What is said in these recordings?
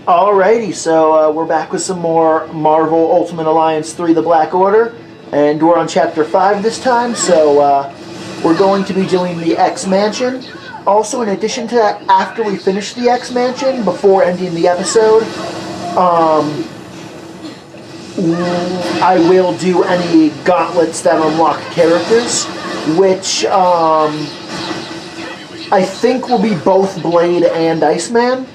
Alrighty, so we're back with some more Marvel Ultimate Alliance 3 The Black Order, and we're on Chapter 5 this time, so we're going to be doing the X-Mansion. Also, in addition to that, after we finish the X-Mansion, before ending the episode, I will do any gauntlets that unlock characters, which I think will be both Blade and Iceman.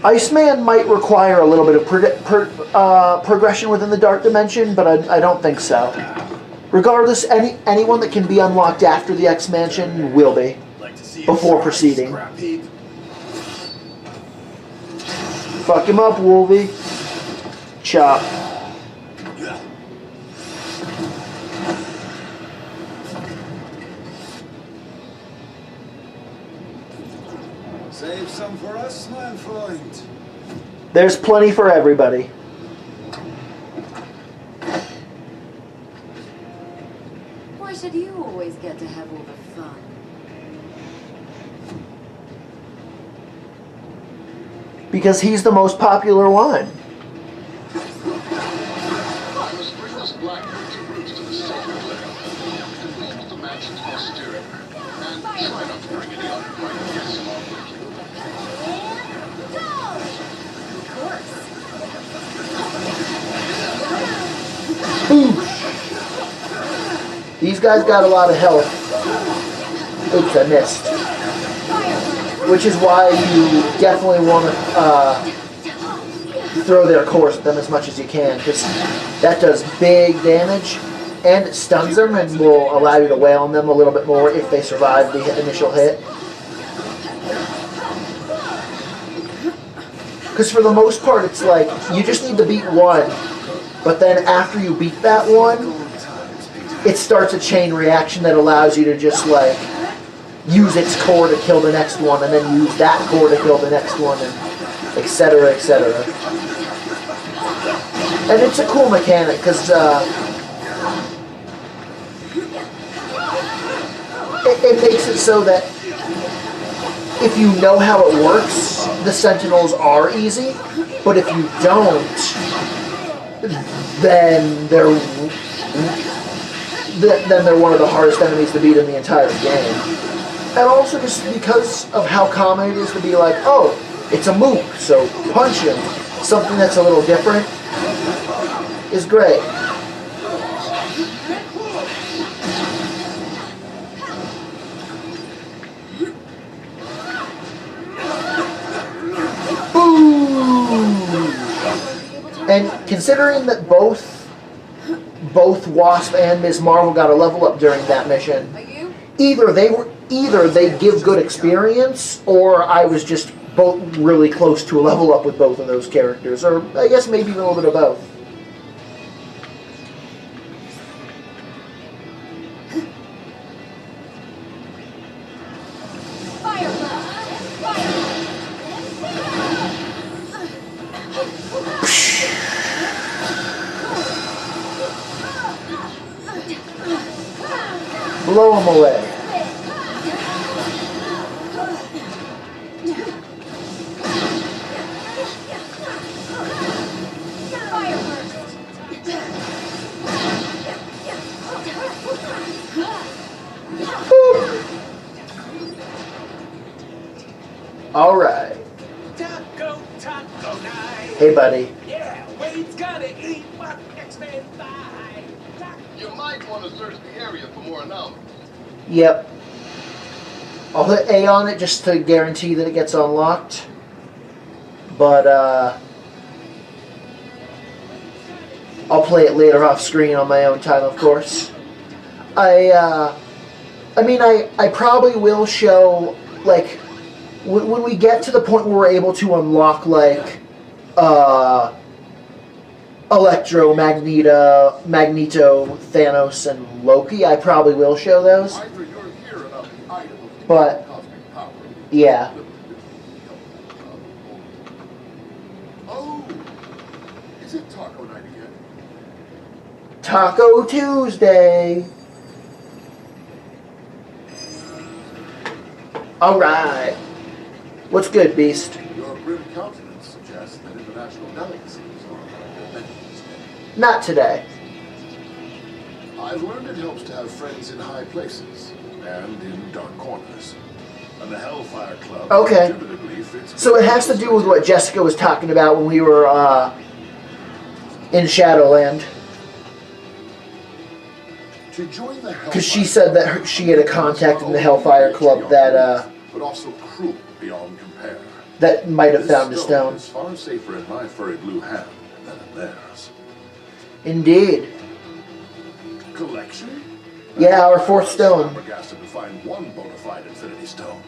Iceman might require a little bit of progression within the Dark Dimension, but I don't think so. Regardless, anyone that can be unlocked after the X-Mansion will be, before proceeding. Fuck him up, Wolvie. Chop. Save some for us, my friend. There's plenty for everybody. Why should you always get to have all the fun? Because he's the most popular one. I must bring this blackbird to roost to the sacred land. Control the mansion's posterior. And try not to bring any uninvited guests along with you. Boom. These guys got a lot of health. Oops, I missed. Which is why you definitely want to throw their cores at them as much as you can, because that does big damage, and it stuns them and will allow you to wail on them a little bit more if they survive the initial hit. Because for the most part, it's like, you just need to beat one, but then after you beat that one, it starts a chain reaction that allows you to just, like, use its core to kill the next one, and then use that core to kill the next one, and etc., etc. And it's a cool mechanic, because it makes it so that if you know how it works, the Sentinels are easy, but if you don't, then they're one of the hardest enemies to beat in the entire game. And also just because of how common it is to be like, oh, it's a mook, so punch him. Something that's a little different is great. And considering that both Wasp and Ms. Marvel got a level up during that mission, either they give good experience, or I was just both really close to a level up with both of those characters, or I guess maybe even a little bit of both. Blow him away. All right. Taco night. Hey, buddy. Yeah, Wade's gonna eat my X-Men thigh. You might want to search the area for more anomalies. Yep. I'll hit A on it just to guarantee that it gets unlocked. But, I'll play it later off screen on my own time, of course. I probably will show, like, when we get to the point where we're able to unlock, like, Electro, Magneto, Thanos, and Loki, I probably will show those. Either you're here about the item of But, cosmic power. yeah. Oh, is it taco night again? Taco Tuesday. Alright. What's good, Beast? Your grim countenance suggests that international delicacy is on your menu today. Not today. I've learned it helps to have friends in high places and in dark corners. And the Hellfire Club Okay. indubitably fits. So it has to do with what Jessica was talking about when we were in Shadowland. To join the Because she said that she had a contact in the Hellfire Club that but also cruel beyond compare. that might have This found a stone. is far safer in my furry blue hand than in theirs. Indeed. Collection? Yeah, our fourth stone. Flabbergasted to find one bona fide Infinity Stone.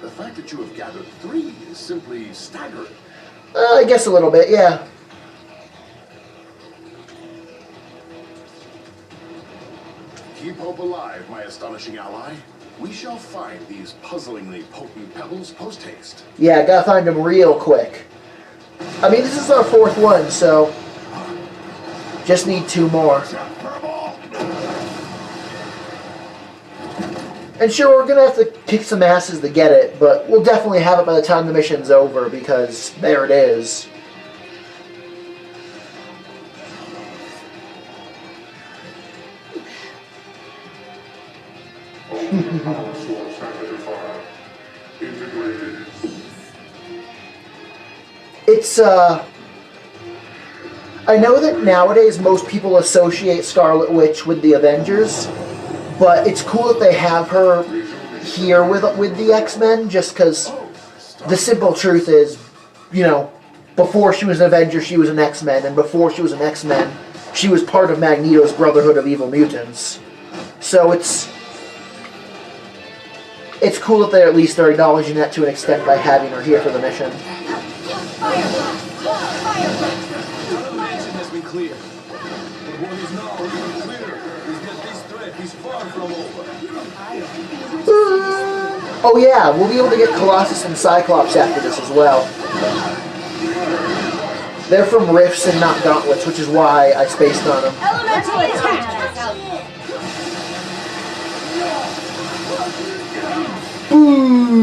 The fact that you have gathered 3 is simply staggering. I guess a little bit, yeah. Keep hope alive, my astonishing ally. We shall find these puzzlingly potent pebbles post-haste. Yeah, gotta find them real quick. I mean, this is our fourth one, so just need 2 more. And sure, we're gonna have to kick some asses to get it, but we'll definitely have it by the time the mission's over, because there it is. It's, I know that nowadays most people associate Scarlet Witch with the Avengers, but it's cool that they have her here with the X-Men, just because the simple truth is, you know, before she was an Avenger, she was an X-Men, and before she was an X-Men, she was part of Magneto's Brotherhood of Evil Mutants. So it's cool that they at least are acknowledging that to an extent by having her here for the mission. The mansion has been cleared. But what is now even clearer is that this threat is far from over. Oh yeah, we'll be able to get Colossus and Cyclops after this as well. They're from Rifts and not Gauntlets, which is why I spaced on them. Elemental attack! Boom!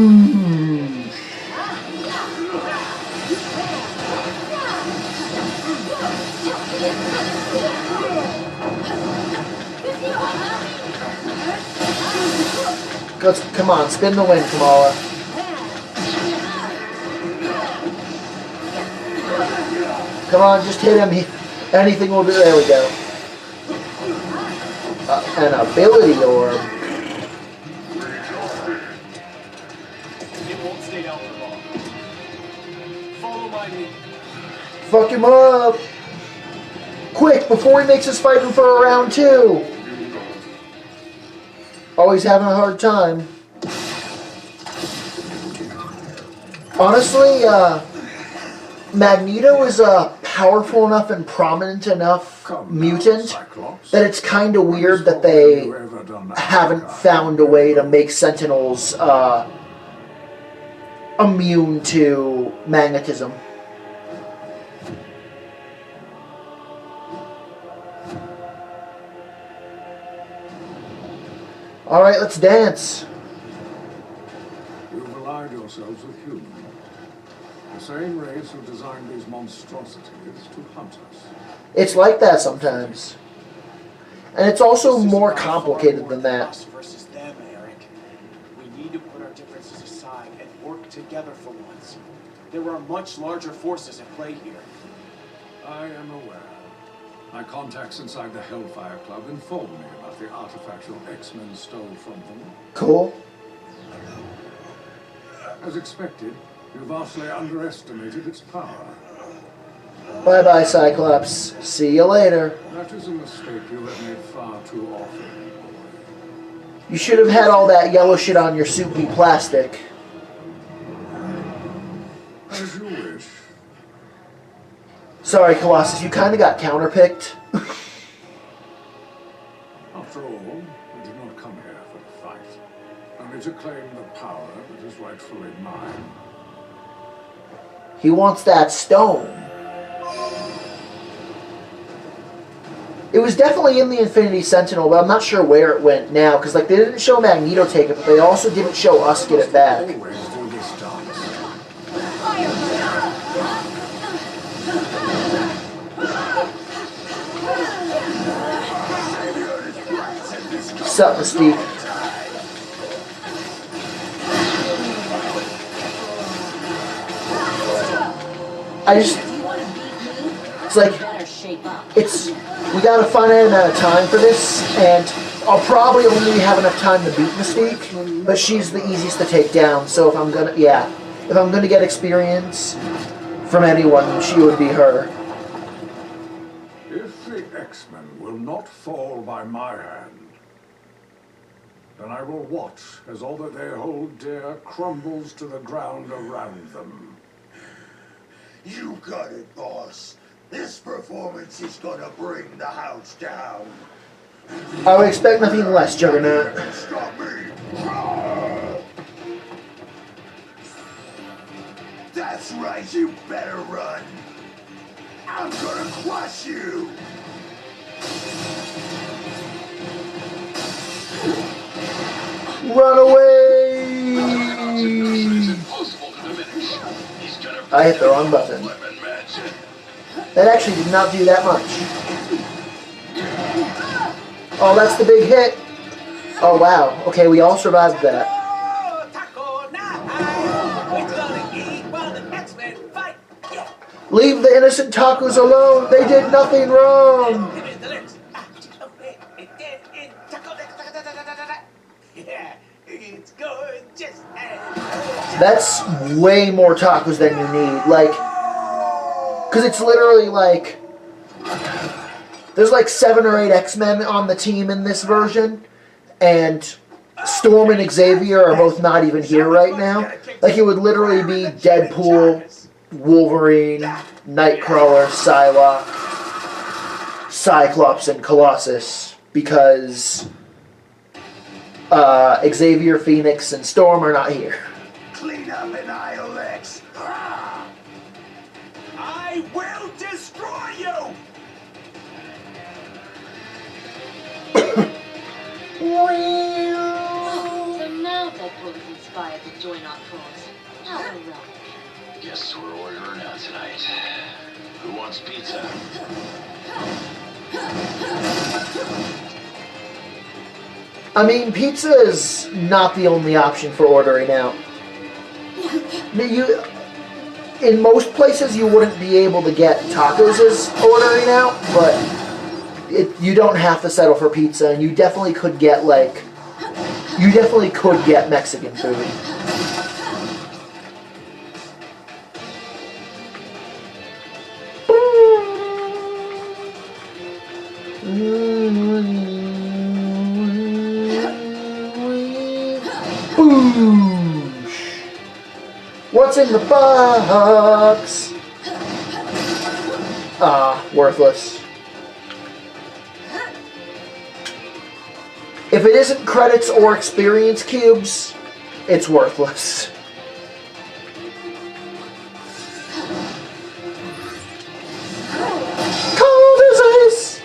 Let's, come on, spin the wing, Kamala. Come on, just hit him. Anything will do. There we go. An ability orb. It won't stay down for long. Follow my lead. Fuck him up! Quick, before he makes us fight him for a round 2! Always having a hard time. Honestly, Magneto is a powerful enough and prominent enough mutant that it's kind of weird that they haven't found a way to make Sentinels immune to magnetism. Alright, let's dance. You've allied yourselves with humans. The same race who designed these monstrosities to hunt us. It's like that sometimes. And it's also This is more not far complicated more than that. Us versus them, Eric. We need to put our differences aside and work together for once. There are much larger forces at play here. I am aware. My contacts inside the Hellfire Club informed me about the artifact your X-Men stole from them. Cool. As expected, you vastly underestimated its power. Bye-bye, Cyclops. See you later. That is a mistake you have made far too often. You should have had all that yellow shit on your suit be plastic. As you wish. Sorry, Colossus, you kind of got counterpicked. After all, I did not come here for the fight. Only to claim the power that is rightfully mine. He wants that stone. It was definitely in the Infinity Sentinel, but I'm not sure where it went now, because like they didn't show Magneto take it, but they also didn't show us get it back. Always do this dance. Sup, Mystique? It's like, we got a finite amount of time for this, and I'll probably only have enough time to beat Mystique, but she's the easiest to take down, so if I'm gonna get experience from anyone, she would be her. If the X-Men will not fall by my hand, then I will watch as all that they hold dear crumbles to the ground around them. You got it, boss. This performance is gonna bring the house down. I would expect nothing less, Juggernaut. Stop me! That's right, you better run. I'm gonna crush you. Run away! I hit the wrong button. That actually did not do that much. Oh, that's the big hit. Oh, wow. Okay, we all survived that. Leave the innocent tacos alone. They did nothing wrong. That's way more tacos than you need. Like, because it's literally like, there's like 7 or 8 X-Men on the team in this version, and Storm and Xavier are both not even here right now. Like, it would literally be Deadpool, Wolverine, Nightcrawler, Psylocke, Cyclops, and Colossus, because Xavier, Phoenix, and Storm are not here. Clean up an ILX. I will destroy you! So now Deadpool is inspired to join our cause. How ironic. Guess we're ordering out tonight. Who wants pizza? I mean, pizza is not the only option for ordering out. In most places, you wouldn't be able to get tacos as ordering out, but you don't have to settle for pizza, and you definitely could get Mexican food. Boosh! What's in the box? Ah, worthless. If it isn't credits or experience cubes, it's worthless. Cold as ice!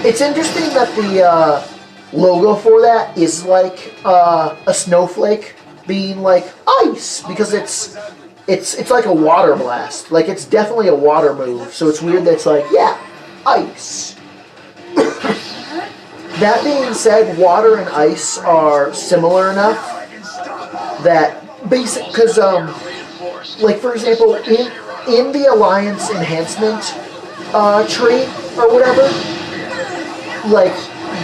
It's interesting that the logo for that is like a snowflake being like ice, because it's like a water blast. Like, it's definitely a water move, so it's weird that it's like, yeah, ice. That being said, water and ice are similar enough that because like, for example, in the Alliance enhancement tree or whatever, like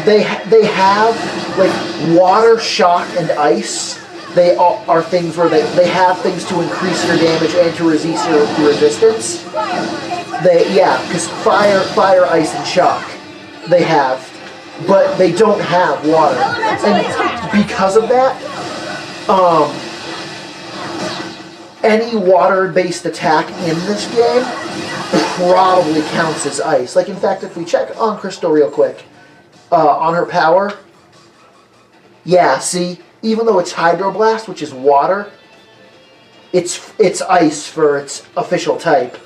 they have like water, shock, and ice. They are things where they have things to increase your damage and to resist your resistance. Because fire, ice, and shock they have. But they don't have water, and because of that, any water-based attack in this game probably counts as ice. Like, in fact, if we check on Crystal real quick, on her power, yeah, see, even though it's Hydroblast, which is water, it's ice for its official type.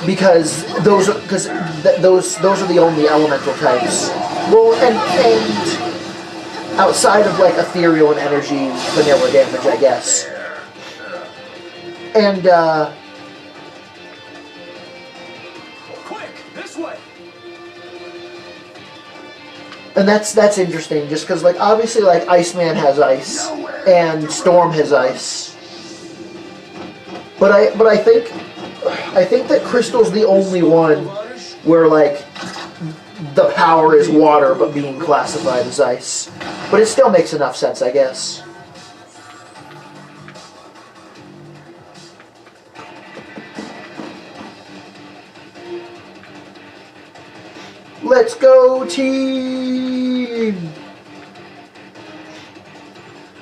because those are the only elemental types. Well, and outside of like ethereal and energy vanilla damage, I guess. And Quick, this way. and that's interesting, just because like obviously like Iceman has ice and Storm has ice, but I think that Crystal's the only one where like the power is water but being classified as ice, but it still makes enough sense, I guess. Let's go, team!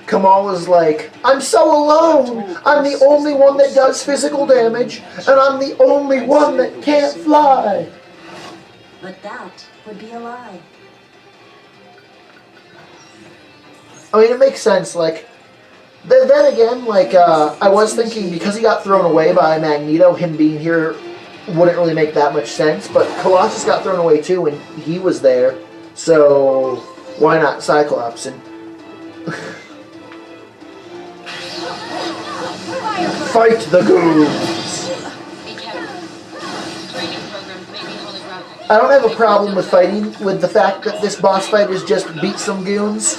Kamal is like, I'm so alone! I'm the only one that does physical damage, and I'm the only one that can't fly! But that would be a lie. I mean, it makes sense, like, then again, like, I was thinking, because he got thrown away by Magneto, him being here wouldn't really make that much sense, but Colossus got thrown away too, and he was there, so why not Cyclops? And fight the goons! Be careful. Training programs may be holographic. I don't have a problem with fighting, with the fact that this boss fight is just beat some goons,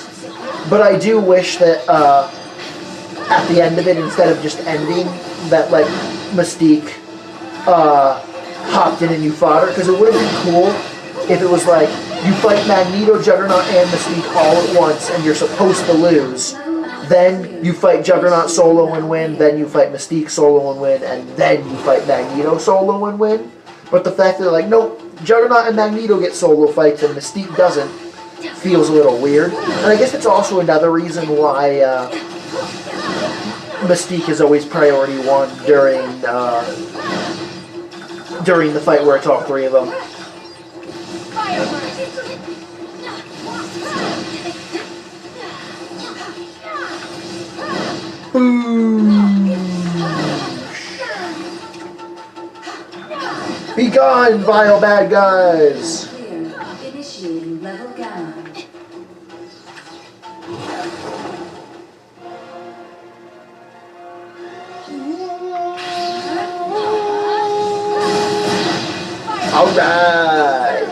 but I do wish that, at the end of it, instead of just ending, that, like, Mystique, hopped in and you fought her, because it would have been cool if it was like, you fight Magneto, Juggernaut, and Mystique all at once, and you're supposed to lose. Then you fight Juggernaut solo and win, then you fight Mystique solo and win, and then you fight Magneto solo and win. But the fact that they're like, nope, Juggernaut and Magneto get solo fights and Mystique doesn't, feels a little weird. And I guess it's also another reason why Mystique is always priority one during the fight where it's all three of them. Be gone, vile bad guys! Clear. Initiating level gamma. Alright!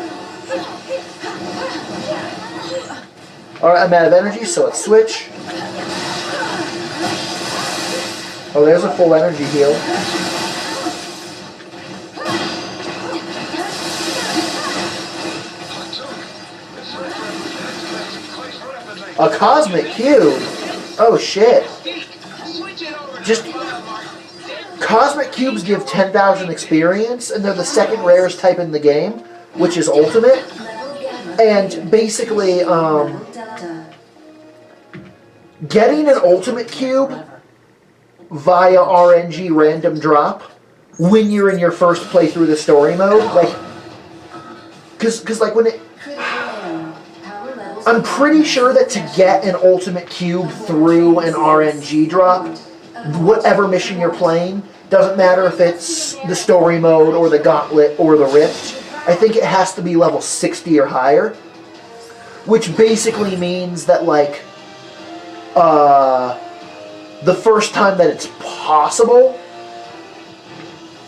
Alright, I'm out of energy, so let's switch. Oh, there's a full energy heal. A cosmic cube? Oh shit. Just cosmic cubes give 10,000 experience, and they're the second rarest type in the game, which is ultimate. And basically, getting an ultimate cube via RNG random drop when you're in your first playthrough of the story mode, like, cause like when it, I'm pretty sure that to get an ultimate cube through an RNG drop, whatever mission you're playing, doesn't matter if it's the story mode or the gauntlet or the rift, I think it has to be level 60 or higher, which basically means that like, the first time that it's possible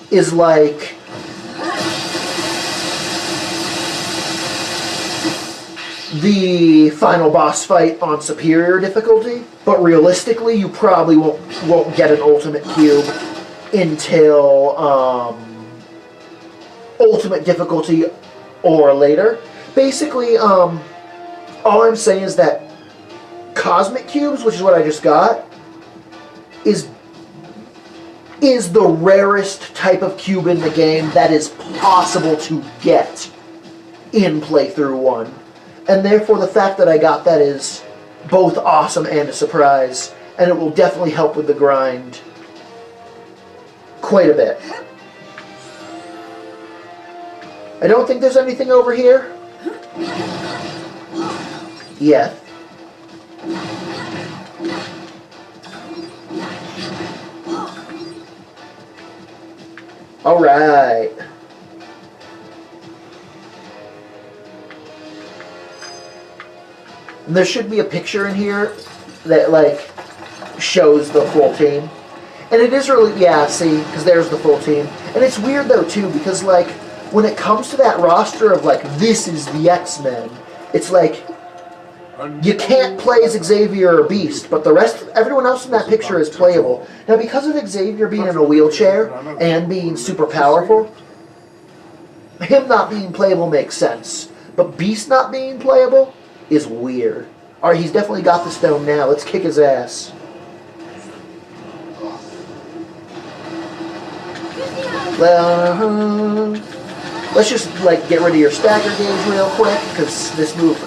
is like the final boss fight on superior difficulty, but realistically you probably won't get an ultimate cube until ultimate difficulty or later. Basically, all I'm saying is that cosmic cubes, which is what I just got, is the rarest type of cube in the game that is possible to get in playthrough 1. And therefore the fact that I got that is both awesome and a surprise, and it will definitely help with the grind quite a bit. I don't think there's anything over here yet. Alright. And there should be a picture in here that, like, shows the full team. And it is really, yeah, see, because there's the full team. And it's weird, though, too, because, like, when it comes to that roster of, like, this is the X-Men, it's like, you can't play as Xavier or Beast, but the rest, everyone else in that picture is playable. Now, because of Xavier being in a wheelchair and being super powerful, him not being playable makes sense. But Beast not being playable is weird. Alright, he's definitely got the stone now. Let's kick his ass. Well, let's just, like, get rid of your stagger gauge real quick, because this move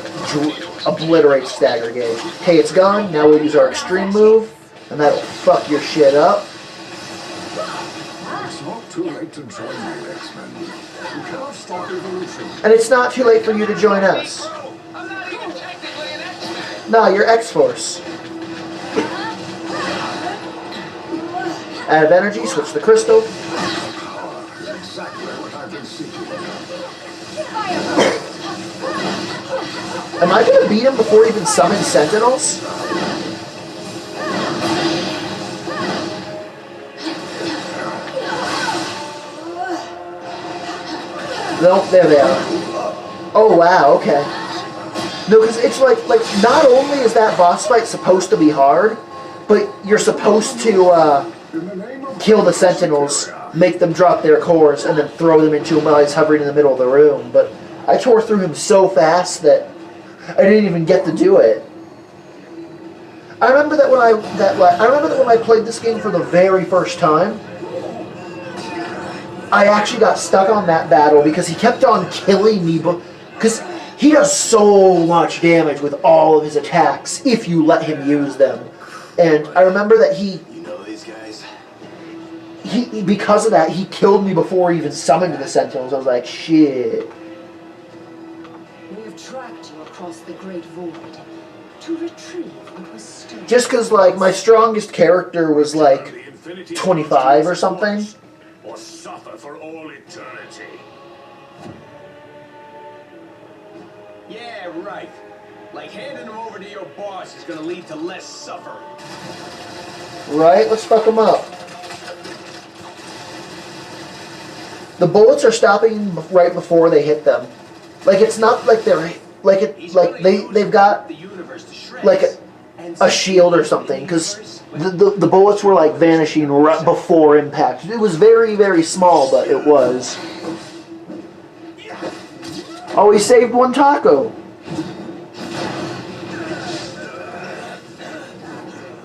obliterates stagger gauge. Okay, it's gone. Now we'll use our extreme move, and that'll fuck your shit up. It's not too late to join the X-Men. You cannot stop evolution. And it's not too late for you to join us. I'm not even technically an X-Men. No, you're X-Force. Out of energy, switch the crystal. Exactly what I've been seeking. Am I gonna beat him before he even summons Sentinels? Nope, there they are. Oh wow, okay. No, because it's like not only is that boss fight supposed to be hard, but you're supposed to kill the Sentinels, make them drop their cores, and then throw them into him while he's hovering in the middle of the room. But I tore through him so fast that I didn't even get to do it. I remember that when I played this game for the very first time, I actually got stuck on that battle because he kept on killing me, because he does so much damage with all of his attacks if you let him use them. And I remember that he because of that, he killed me before he even summoned the Sentinels. I was like, shit. We have tracked you across the Great Void to retrieve what was stolen. Just because, like, my strongest character was, like, 25 or something. Or suffer for all eternity. Yeah, right. Like handing him over to your boss is gonna lead to less suffering. Right? Let's fuck him up. The bullets are stopping right before they hit them. Like, it's not like they're they've got like a shield or something, because the bullets were like vanishing right before impact. It was very, very small, but it was. Oh, he saved one taco.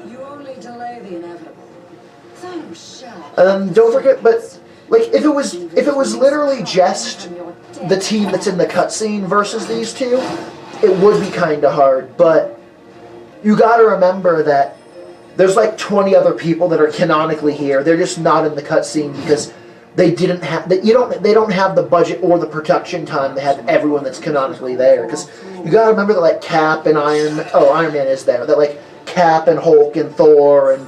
You only delay the inevitable. Don't forget, but like if it was literally just the team that's in the cutscene versus these two, it would be kind of hard. But you got to remember that there's like 20 other people that are canonically here. They're just not in the cutscene because they didn't have they don't have the budget or the production time to have everyone that's canonically there. Because you got to remember that like Cap and Iron Man is there. That like Cap and Hulk and Thor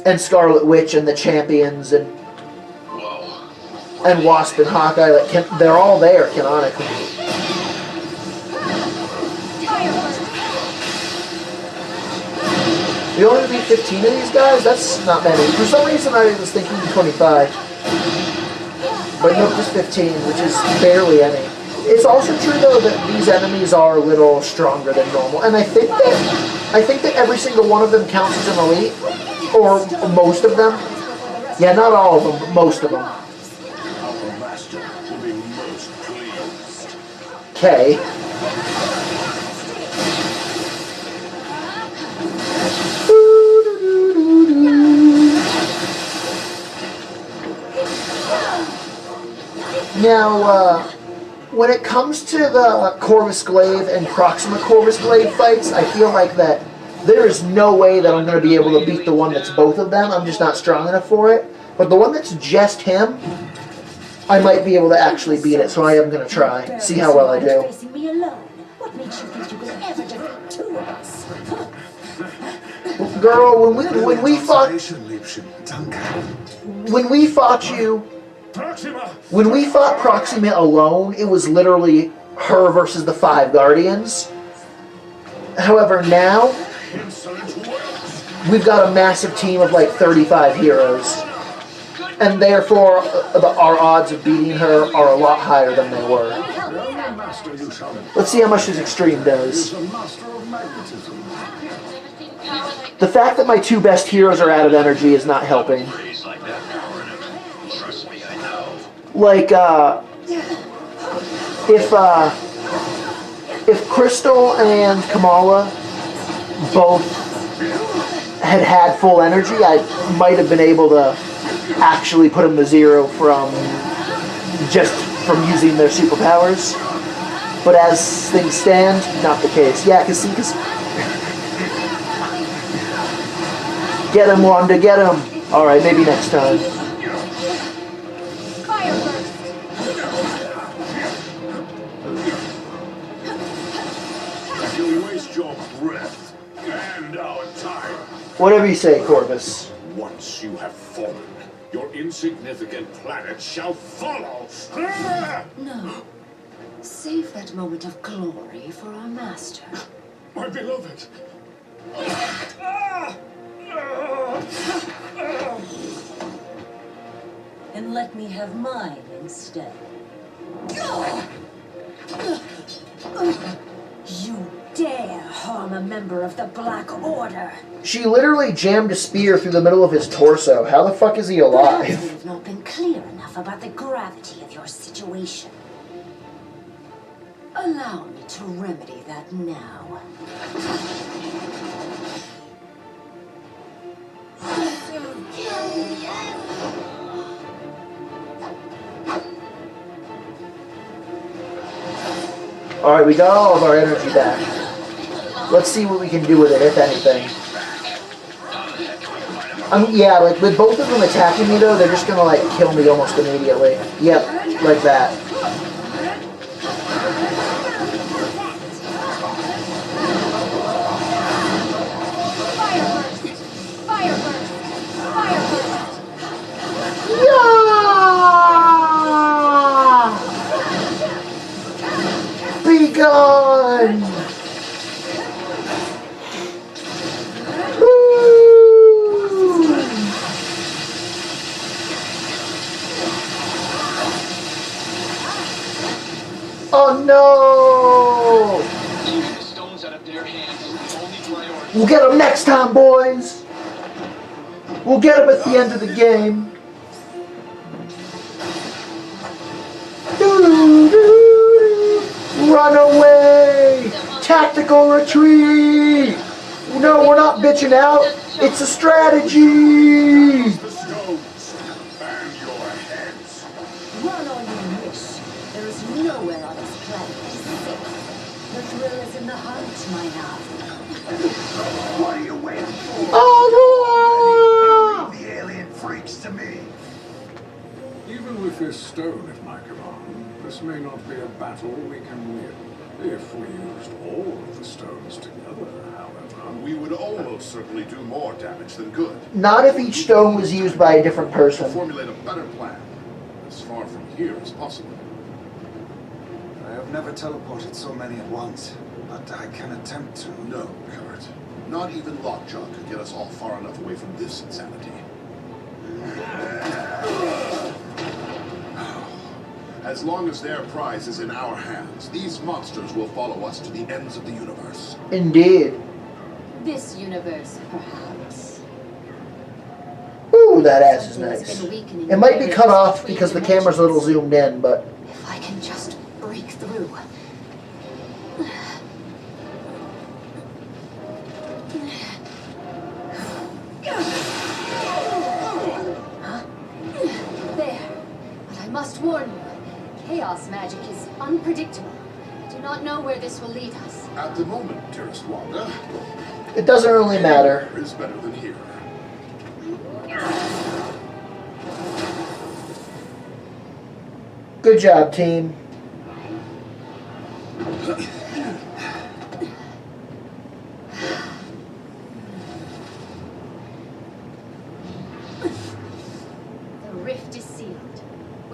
and Scarlet Witch and the Champions and Wasp and Hawkeye, like they're all there canonically. You only beat 15 of these guys? That's not many. For some reason I was thinking 25. But no, just 15, which is barely any. It's also true though that these enemies are a little stronger than normal. And I think that every single one of them counts as an elite. Or most of them. Yeah, not all of them, but most of them. Our master will be most pleased. Okay. Now, when it comes to the Corvus Glaive and Proxima Corvus Glaive fights, I feel like that there is no way that I'm going to be able to beat the one that's both of them. I'm just not strong enough for it. But the one that's just him, I might be able to actually beat it, so I am going to try. See how well I do. Facing me alone. What makes you think you could ever defeat two of us? Girl, when we fought when we fought Proxima alone, it was literally her versus the 5 Guardians. However, now we've got a massive team of like 35 heroes, and therefore our odds of beating her are a lot higher than they were. Let's see how much this extreme does. The fact that my 2 best heroes are out of energy is not helping. Like, if Crystal and Kamala both had full energy, I might have been able to actually put them to 0 from using their superpowers. But as things stand, not the case. Yeah, cause get him, Wanda, get him. All right, maybe next time. You'll waste your breath and our time. Whatever you say, Corvus. Once you have fallen, your insignificant planet shall follow. No. Save that moment of glory for our master. My beloved. And let me have mine instead. You dare harm a member of the Black Order! She literally jammed a spear through the middle of his torso. How the fuck is he alive? You've not been clear enough about the gravity of your situation. Allow me to remedy that now. Alright, we got all of our energy back. Let's see what we can do with it, if anything. Yeah, like, with both of them attacking me, though, they're just gonna, like, kill me almost immediately. Yep, like that. Be gone! Woo! Oh no! Keeping the stones out of their hands is the only priority. We'll get them next time, boys! We'll get them at the end of the game. Run away! Tactical retreat! No, we're not bitching out. It's a strategy! The stones and your heads. Run all you wish. There is nowhere on this planet to safe. The thrill is in the hunt, my love. What are you waiting for? Oh, Leave the alien freaks to me. Even with this stone at my command, this may not be a battle we can win. If we used all of the stones together, however, We would almost certainly do more damage than good. not if each stone was used by a different person. Formulate a better plan, as far from here as possible. I have never teleported so many at once, but I can attempt to. No, Kurt. Not even Lockjaw could get us all far enough away from this insanity. As long as their prize is in our hands, these monsters will follow us to the ends of the universe. Indeed. This universe, perhaps. Ooh, that ass is nice. It might be cut off because the camera's a little zoomed in, but... If I can just break through. There. But I must warn you, chaos magic is unpredictable. I do not know where this will lead us. At the moment, dearest Wanda, It doesn't really matter. here is better than here. Good job, team.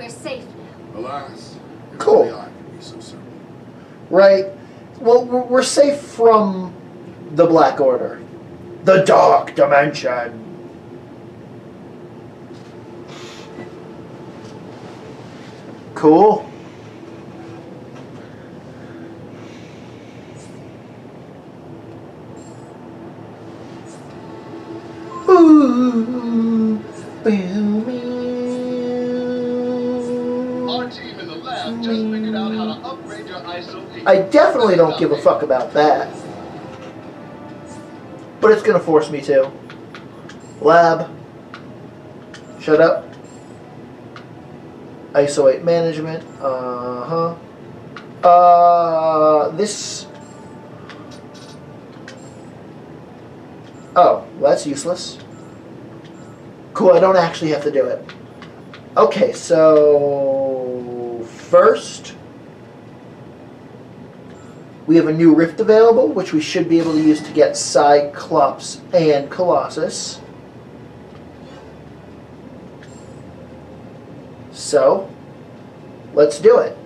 We're safe now. Alas, if Cool. only I could be so simple. Right? Well, we're safe from the Black Order. The Dark Dimension. Cool. Ooh, Our team in the lab just figured out how to upgrade your ISO 8. I definitely don't give a fuck about that. But it's gonna force me to. Lab. Shut up. ISO 8 management. This. Oh, well, that's useless. Cool, I don't actually have to do it. Okay, so first we have a new rift available, which we should be able to use to get Cyclops and Colossus. So, let's do it.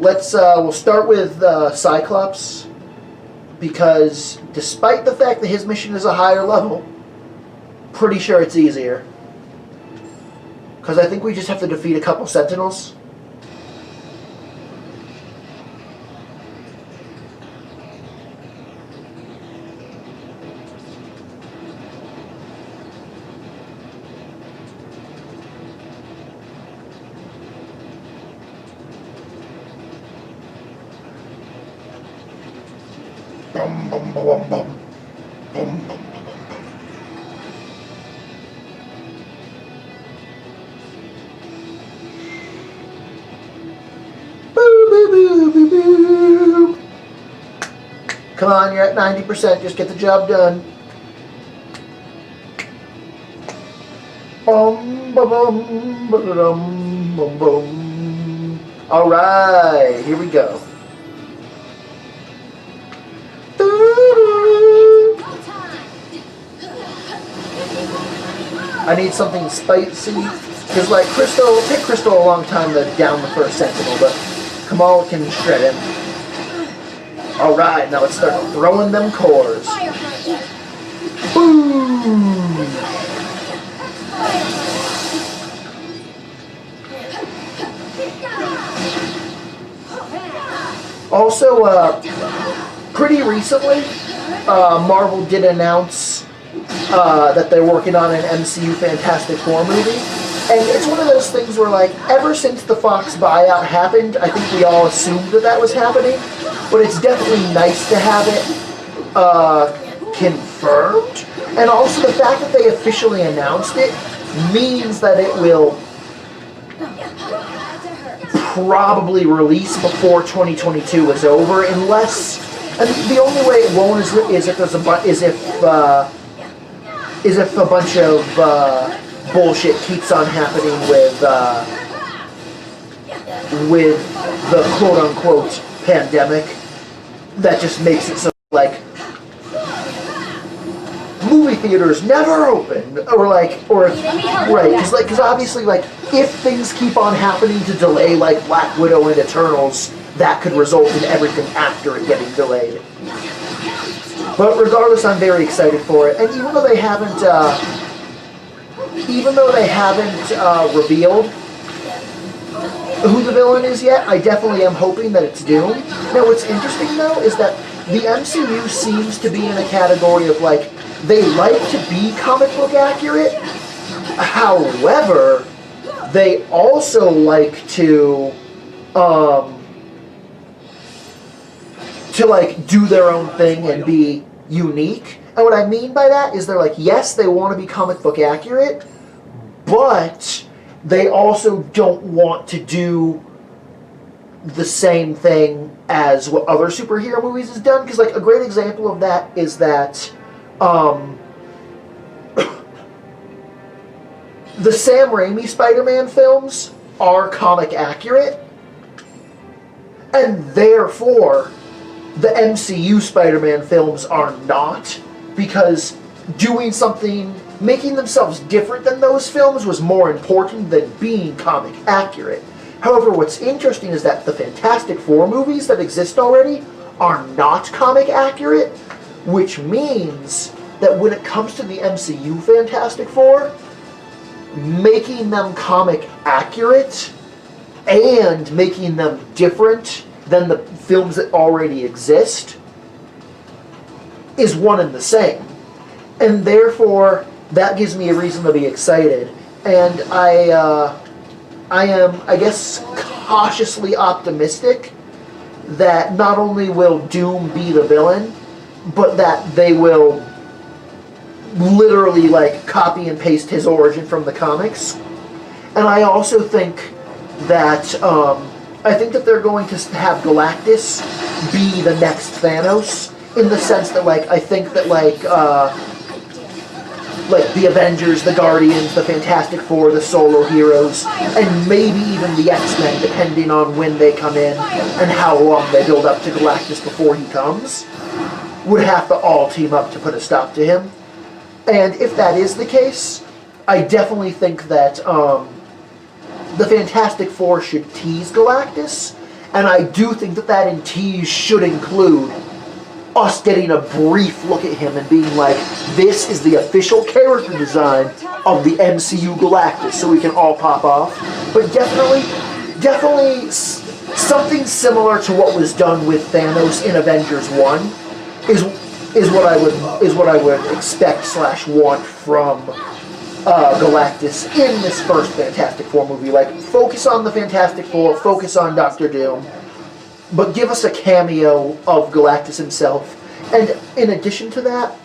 We'll start with Cyclops, because despite the fact that his mission is a higher level, pretty sure it's easier. Because I think we just have to defeat a couple Sentinels. Bum, bum, bum, bum, bum. Bum, bum. Boo, boo, boo, boo, boo. Come on, you're at 90%. Just get the job done. Bum, bum, bum, bum, bum, bum. All right, here we go. I need something spicy, because like Crystal, it'll take Crystal a long time to down the first Sentinel, but Kamal can shred him. Alright, now let's start throwing them cores. Boom! Also, pretty recently, Marvel did announce that they're working on an MCU Fantastic Four movie. And it's one of those things where, like, ever since the Fox buyout happened, I think we all assumed that that was happening. But it's definitely nice to have it confirmed. And also the fact that they officially announced it means that it will probably release before 2022 is over, unless, and the only way it won't is if there's if a bunch of bullshit keeps on happening with the quote-unquote pandemic that just makes it so, like, movie theaters never open, or right, because obviously, like, if things keep on happening to delay, like Black Widow and Eternals, that could result in everything after it getting delayed. But regardless, I'm very excited for it, and even though they haven't revealed who the villain is yet, I definitely am hoping that it's Doom. Now, what's interesting, though, is that the MCU seems to be in a category of, like, they like to be comic book accurate, however, they also like to like, do their own thing and be unique. And what I mean by that is they're like, yes, they want to be comic book accurate, but they also don't want to do the same thing as what other superhero movies has done. Because, like, a great example of that is that the Sam Raimi Spider-Man films are comic accurate, and therefore the MCU Spider-Man films are not, because doing something making themselves different than those films was more important than being comic accurate. However, what's interesting is that the Fantastic Four movies that exist already are not comic accurate, which means that when it comes to the MCU Fantastic Four, making them comic accurate and making them different than the films that already exist is one and the same. And therefore, that gives me a reason to be excited. And I am, I guess, cautiously optimistic that not only will Doom be the villain, but that they will literally like copy and paste his origin from the comics. And I also think that they're going to have Galactus be the next Thanos, in the sense that I think that like the Avengers, the Guardians, the Fantastic Four, the solo heroes, and maybe even the X-Men, depending on when they come in and how long they build up to Galactus before he comes, would have to all team up to put a stop to him. And if that is the case, I definitely think that the Fantastic Four should tease Galactus, and I do think that that tease should include us getting a brief look at him and being like, this is the official character design of the MCU Galactus, so we can all pop off. But definitely something similar to what was done with Thanos in Avengers 1 is what I would expect / want from Galactus in this first Fantastic Four movie. Like, focus on the Fantastic Four, focus on Doctor Doom, but give us a cameo of Galactus himself. And in addition to that,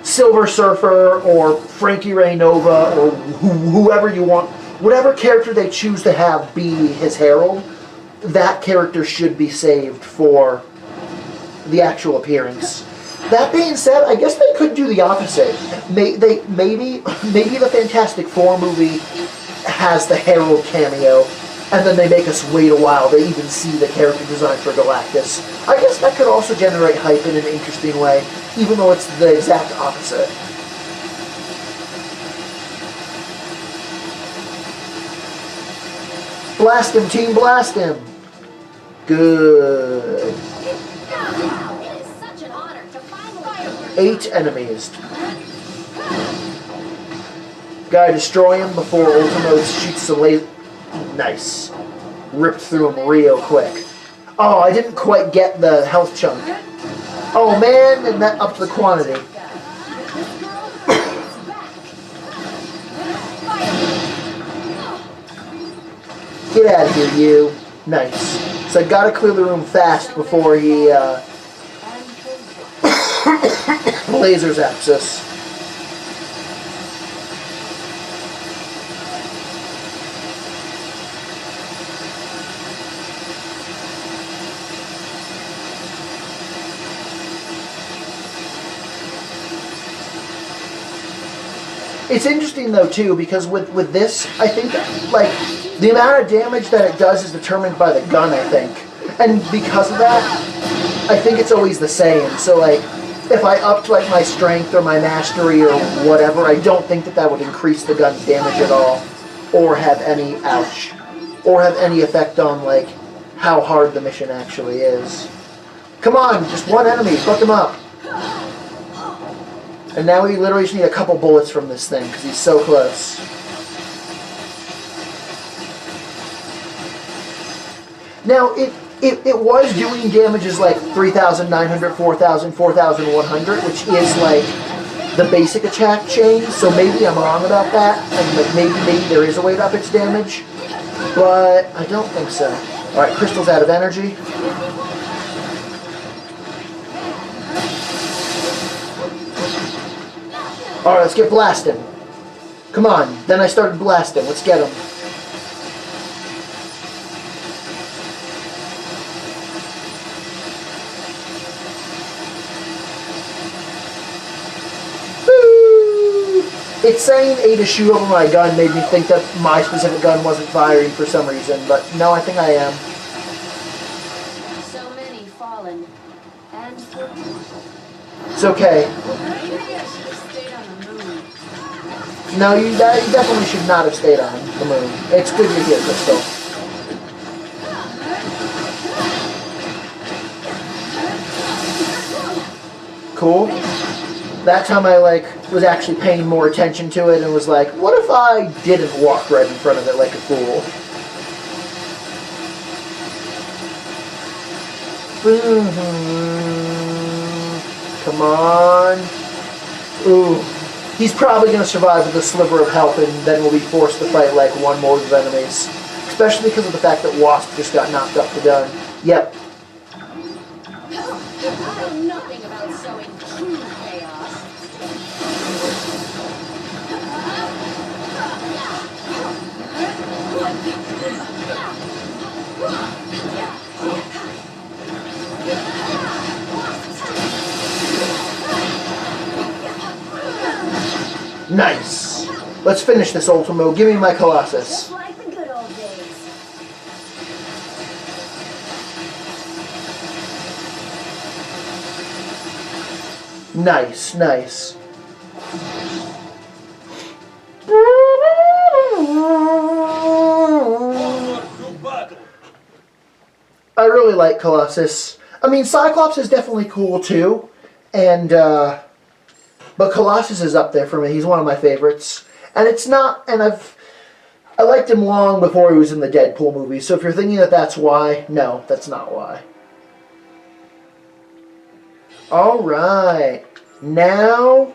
Silver Surfer or Frankie Ray Nova or whoever you want, whatever character they choose to have be his herald, that character should be saved for the actual appearance. That being said, I guess they could do the opposite. Maybe the Fantastic Four movie has the Herald cameo, and then they make us wait a while to even see the character design for Galactus. I guess that could also generate hype in an interesting way, even though it's the exact opposite. Blast him, team, blast him! Good. 8 enemies. Gotta destroy him before Ultimo shoots the laser. Nice. Ripped through him real quick. Oh, I didn't quite get the health chunk. Oh man, and that upped the quantity. Get out of here, you. Nice. So I gotta clear the room fast before he laser zaps us. It's interesting though too, because with this, I think like the amount of damage that it does is determined by the gun, I think. And because of that, I think it's always the same. So like, if I upped like my strength or my mastery or whatever, I don't think that would increase the gun's damage at all, or have any or have any effect on like how hard the mission actually is. Come on, just one enemy, fuck him up. And now we literally just need a couple bullets from this thing because he's so close. Now it was doing damages like 3,900, 4,000, 4,100, which is like the basic attack chain. So maybe I'm wrong about that, and like maybe there is a way to up its damage, but I don't think so. All right, Crystal's out of energy. All right, let's get blasting. Come on. Then I started blasting. Let's get him. It's saying A to shoot over my gun made me think that my specific gun wasn't firing for some reason, but no, I think I am. So many fallen and It's okay. Maybe I should have stayed on the moon. No, you definitely should not have stayed on the moon. It's good you're here, Crystal. Cool. That time I was actually paying more attention to it and was like, what if I didn't walk right in front of it like a fool? Come on. Ooh. He's probably going to survive with a sliver of health and then will be forced to fight like one more of his enemies. Especially because of the fact that Wasp just got knocked up the gun. Yep. I know nothing about sowing true chaos. Nice. Let's finish this, Ultimo. Give me my Colossus. Just like the good old days. Nice, nice. I really like Colossus. I mean, Cyclops is definitely cool too, and but Colossus is up there for me. He's one of my favorites, and it's not. And I liked him long before he was in the Deadpool movie. So if you're thinking that that's why, no, that's not why. All right, now,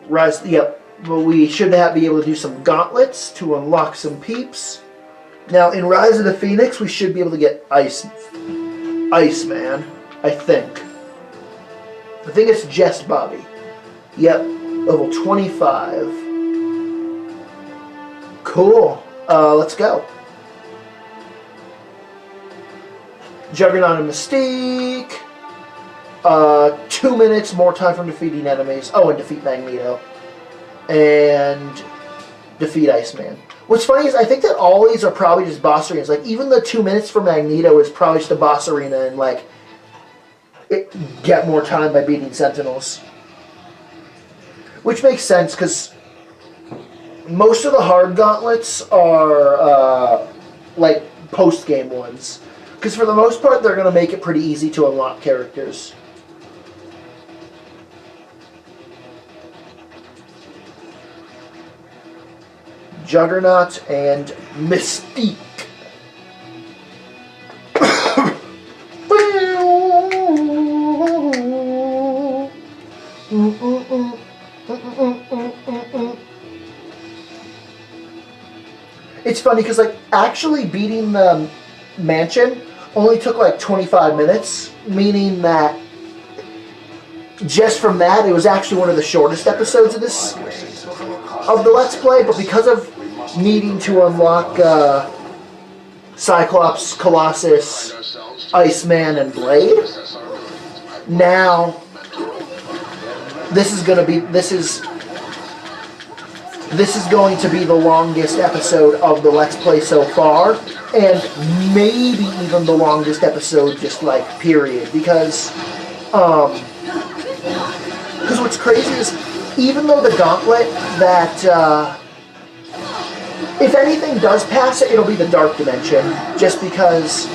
Rise. Yep, but we should be able to do some gauntlets to unlock some peeps. Now, in Rise of the Phoenix, we should be able to get Iceman, I think. I think it's just Bobby. Yep, level 25. Cool. Let's go. Juggernaut and Mystique. 2 minutes, more time from defeating enemies. Oh, and defeat Magneto. And defeat Iceman. What's funny is I think that all these are probably just boss arenas. Like, even the 2 minutes for Magneto is probably just a boss arena and, like, get more time by beating Sentinels. Which makes sense, because most of the hard gauntlets are, like, post-game ones. Because for the most part, they're going to make it pretty easy to unlock characters. Juggernaut and Mystique. It's funny because, like, actually beating the mansion only took like 25 minutes, meaning that just from that, it was actually one of the shortest episodes of the Let's Play, but because of needing to unlock Cyclops, Colossus, Iceman, and Blade, now this is going to be the longest episode of the Let's Play so far, and maybe even the longest episode, just like, period, because what's crazy is, even though the gauntlet that, if anything does pass it, it'll be the Dark Dimension, just because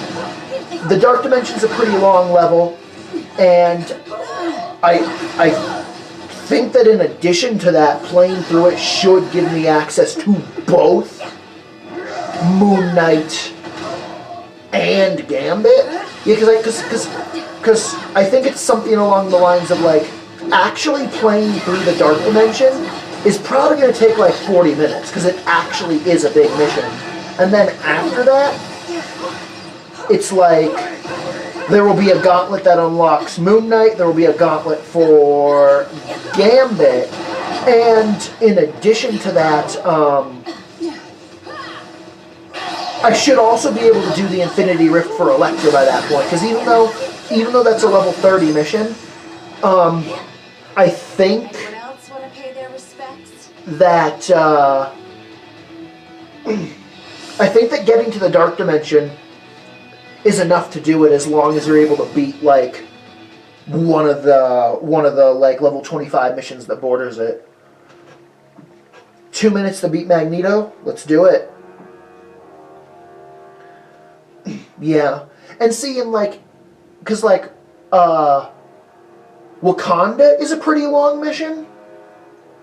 the Dark Dimension's a pretty long level, and I think that in addition to that, playing through it should give me access to both Moon Knight and Gambit. Yeah, because I think it's something along the lines of, like, actually playing through the Dark Dimension is probably going to take like 40 minutes, because it actually is a big mission. And then after that, it's like, there will be a gauntlet that unlocks Moon Knight, there will be a gauntlet for Gambit, and in addition to that, I should also be able to do the Infinity Rift for Elektra by that point, because even though that's a level 30 mission, I think that getting to the Dark Dimension is enough to do it, as long as you're able to beat, like, one of the like level 25 missions that borders it. 2 minutes to beat Magneto. Let's do it. Yeah, and see, and like, cause like, Wakanda is a pretty long mission.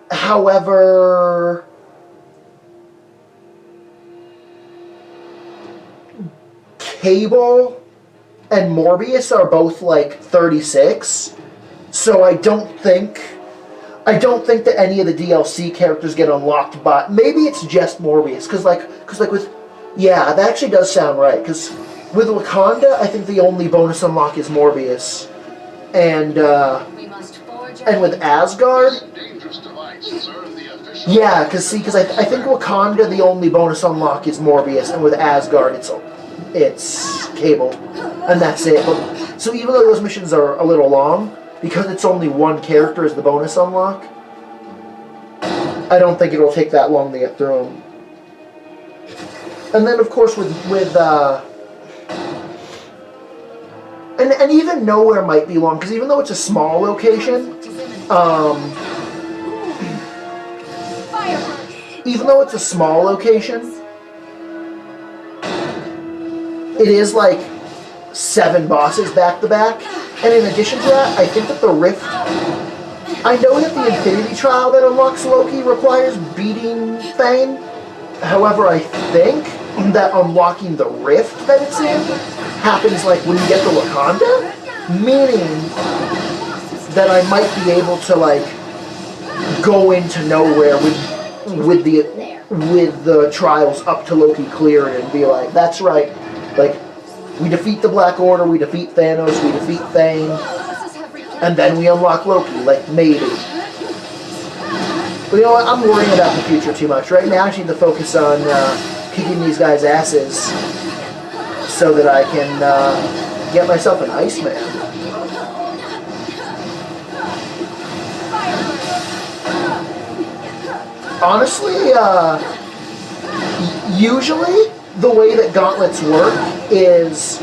However, Cable and Morbius are both like 36, so I don't think that any of the DLC characters get unlocked. But maybe it's just Morbius, cause like with, yeah, that actually does sound right. Cause with Wakanda, I think the only bonus unlock is Morbius, and with Asgard. Yeah, cause I think Wakanda the only bonus unlock is Morbius, and with Asgard it's Cable, and that's it. But, so even though those missions are a little long, because it's only one character as the bonus unlock, I don't think it'll take that long to get through them. And then of course and even Nowhere might be long, because even though it's a small location, even though it's a small location, it is like 7 bosses back to back. And in addition to that, I think that the Rift, I know that the Infinity Trial that unlocks Loki requires beating Thane. However, I think that unlocking the Rift that it's in happens like when you get to Wakanda, meaning that I might be able to like go into Nowhere with the trials up to Loki cleared and be like, that's right, like we defeat the Black Order, we defeat Thanos, we defeat Thane, and then we unlock Loki, like maybe. But you know what, I'm worrying about the future too much. Right now I just need to focus on kicking these guys' asses so that I can get myself an Iceman. Honestly, usually the way that gauntlets work is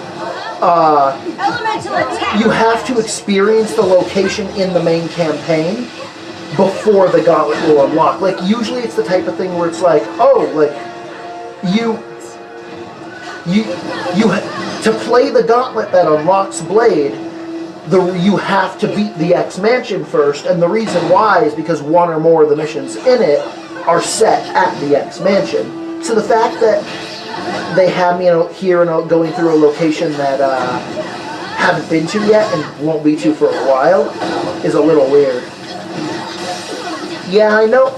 you have to experience the location in the main campaign before the gauntlet will unlock. Like usually it's the type of thing where it's like, oh, like you to play the gauntlet that unlocks Blade, you have to beat the X Mansion first, and the reason why is because one or more of the missions in it are set at the X Mansion. So the fact that they have me here and going through a location that haven't been to yet and won't be to for a while is a little weird. Yeah, I know.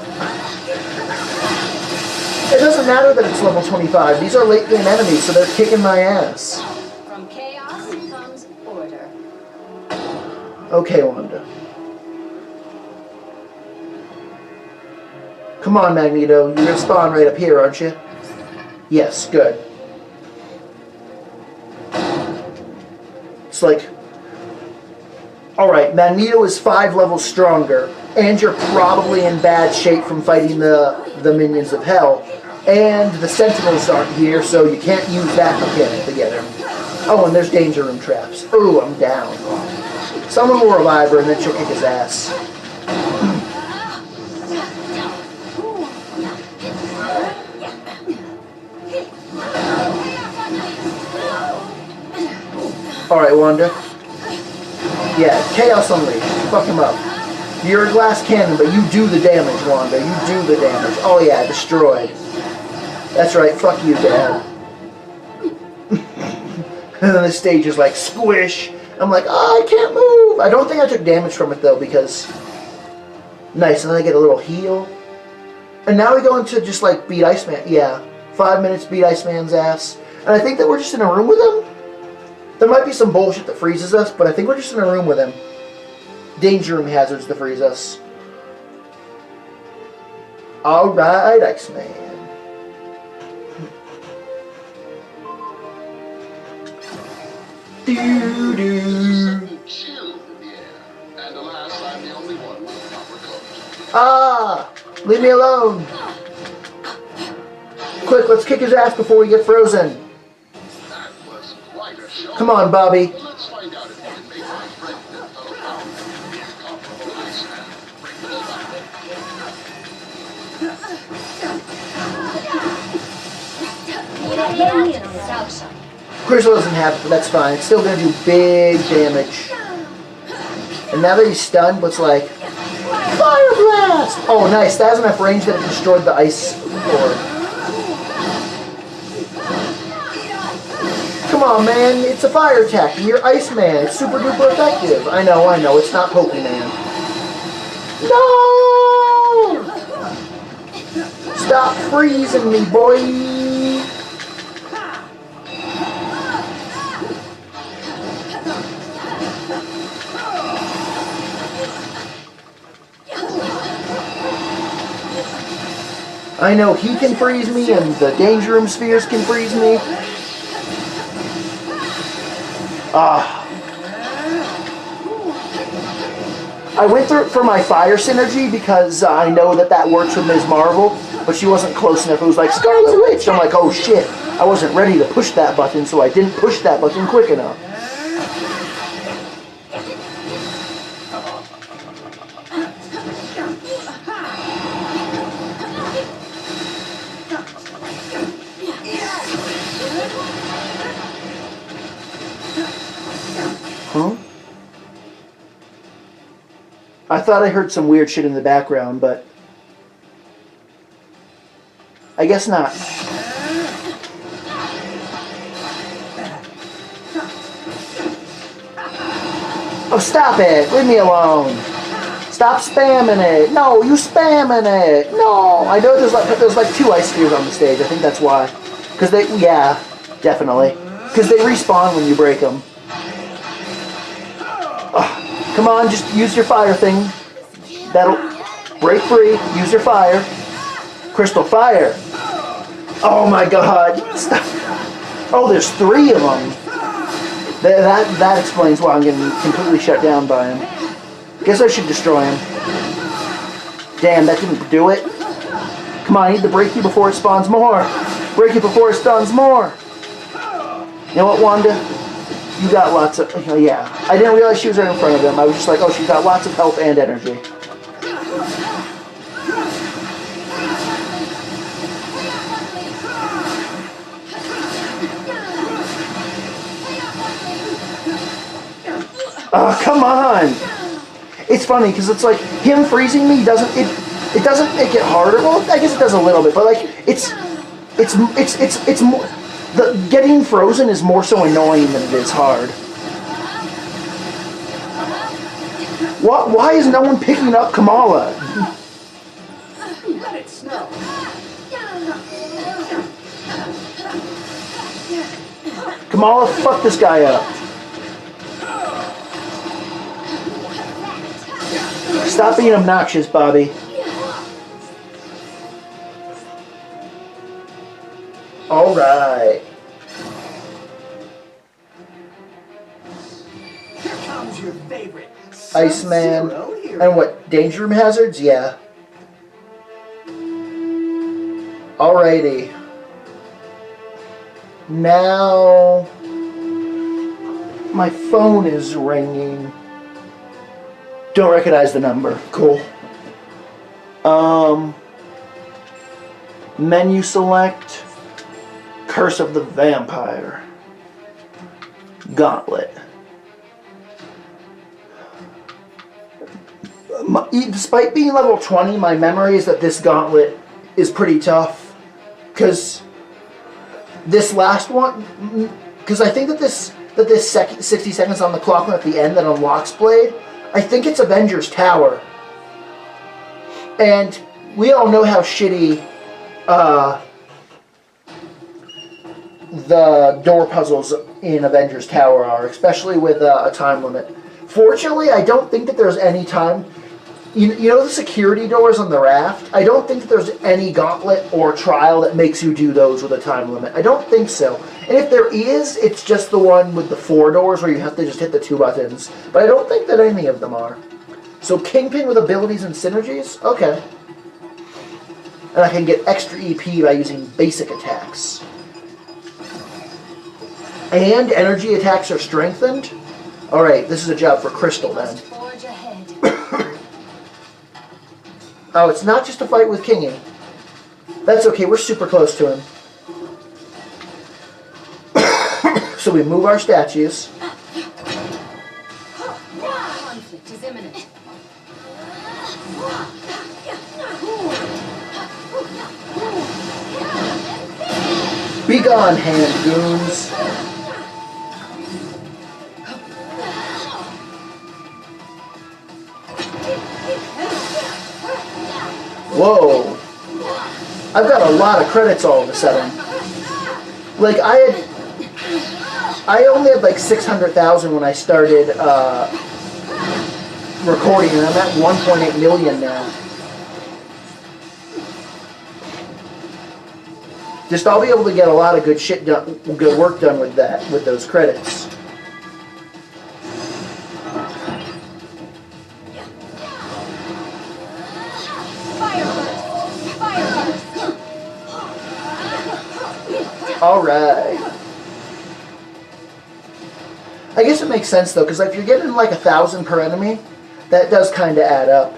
It doesn't matter that it's level 25. These are late game enemies, so they're kicking my ass. From chaos comes order. Okay, Wanda. Come on, Magneto. You're gonna spawn right up here, aren't you? Yes, good. It's like, alright, Magneto is 5 levels stronger, and you're probably in bad shape from fighting the minions of hell. And the Sentinels aren't here, so you can't use that mechanic to get him. Oh, and there's danger room traps. Ooh, I'm down. Someone will revive her, and then she'll kick his ass. Alright, Wanda. Yeah, Chaos Unleashed. Fuck him up. You're a glass cannon, but you do the damage, Wanda. You do the damage. Oh yeah, destroyed. That's right, fuck you, Dad. And then the stage is like, squish. I'm like, oh, I can't move. I don't think I took damage from it, though, because... Nice, and then I get a little heal. And now we go into just, like, beat Iceman. Yeah, 5 minutes, beat Iceman's ass. And I think that we're just in a room with him. There might be some bullshit that freezes us, but I think we're just in a room with him. Danger room hazards to freeze us. Alright, Iceman. Ah! Leave me alone! Quick, let's kick his ass before we get frozen. Come on, Bobby. Hang in on this outside. Crystal doesn't have it, but that's fine. It's still gonna do big damage. And now that he's stunned, what's like, Fire Blast! Oh, nice. That has enough range that it destroyed the ice orb. Come on, man. It's a fire attack. You're Iceman. It's super duper effective. I know. It's not Pokemon. No! Stop freezing me, boy! I know he can freeze me, and the Danger Room spheres can freeze me. I went through for my fire synergy because I know that works with Ms. Marvel, but she wasn't close enough. It was like Scarlet Witch. I'm like, oh shit. I wasn't ready to push that button, so I didn't push that button quick enough. Huh? I thought I heard some weird shit in the background, but I guess not. Oh, stop it! Leave me alone! Stop spamming it! No, you spamming it! No! I know there's like 2 ice spheres on the stage. I think that's why. Because yeah, definitely. Because they respawn when you break them. Come on, just use your fire thing. That'll break free. Use your fire. Crystal fire. Oh my god. Stop. Oh, there's 3 of them. That explains why I'm getting completely shut down by him. Guess I should destroy him. Damn, that didn't do it. Come on, I need to break you before it spawns more. Break it before it spawns more. You know what, Wanda? You got lots of... yeah. I didn't realize she was right in front of them. I was just like, oh, she's got lots of health and energy. Oh, come on! It's funny, because it's like, him freezing me doesn't... It doesn't make it harder. Well, I guess it does a little bit, but like, it's more... The getting frozen is more so annoying than it is hard. Why is no one picking up Kamala? Let it snow. Kamala, fuck this guy up. Stop being obnoxious, Bobby. Alright. Here comes your favorite. Iceman. And what? Danger Room hazards? Yeah. Alrighty. Now... my phone is ringing. Don't recognize the number. Cool. Menu select. Curse of the Vampire. Gauntlet. Despite being level 20, my memory is that this gauntlet is pretty tough. Because this last one... because I think that this 60 seconds on the clock at the end that unlocks Blade, I think it's Avengers Tower. And we all know how shitty the door puzzles in Avengers Tower are, especially with a time limit. Fortunately, I don't think that there's any time... You know the security doors on the raft? I don't think that there's any gauntlet or trial that makes you do those with a time limit. I don't think so. And if there is, it's just the one with the 4 doors where you have to just hit the 2 buttons. But I don't think that any of them are. So Kingpin with abilities and synergies? Okay. And I can get extra EP by using basic attacks. And energy attacks are strengthened? Alright, this is a job for Crystal then. Oh, it's not just a fight with Kingy. That's okay, we're super close to him. So we move our statues. Conflict is imminent. Be gone, hand goons. Whoa. I've got a lot of credits all of a sudden. Like, I only had like 600,000 when I started recording, and I'm at 1.8 million now. Just I'll be able to get a lot of good shit done, good work done with that, with those credits. All right. I guess it makes sense though, because if you're getting like 1,000 per enemy, that does kind of add up.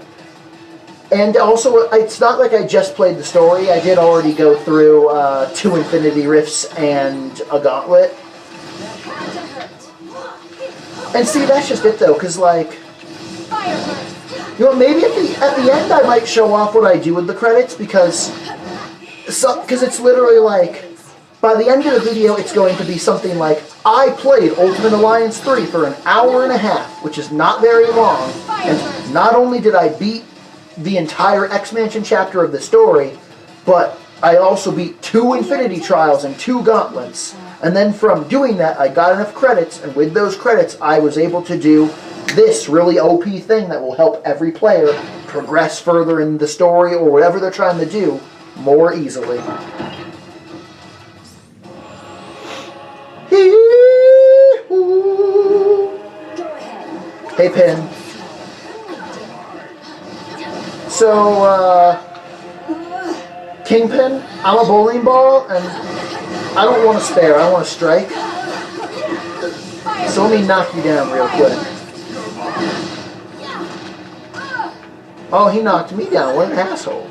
And also, it's not like I just played the story. I did already go through 2 Infinity Rifts and a Gauntlet. And see, that's just it though, because like, you know, maybe at the end I might show off what I do with the credits, because it's literally like, by the end of the video, it's going to be something like, I played Ultimate Alliance 3 for an hour and a half, which is not very long, and not only did I beat the entire X-Mansion chapter of the story, but I also beat 2 Infinity Trials and 2 Gauntlets. And then from doing that, I got enough credits, and with those credits, I was able to do this really OP thing that will help every player progress further in the story or whatever they're trying to do more easily. Hey, Pin. So, Kingpin, I'm a bowling ball, and I don't want to spare, I want to strike. So let me knock you down real quick. Oh, he knocked me down, what an asshole.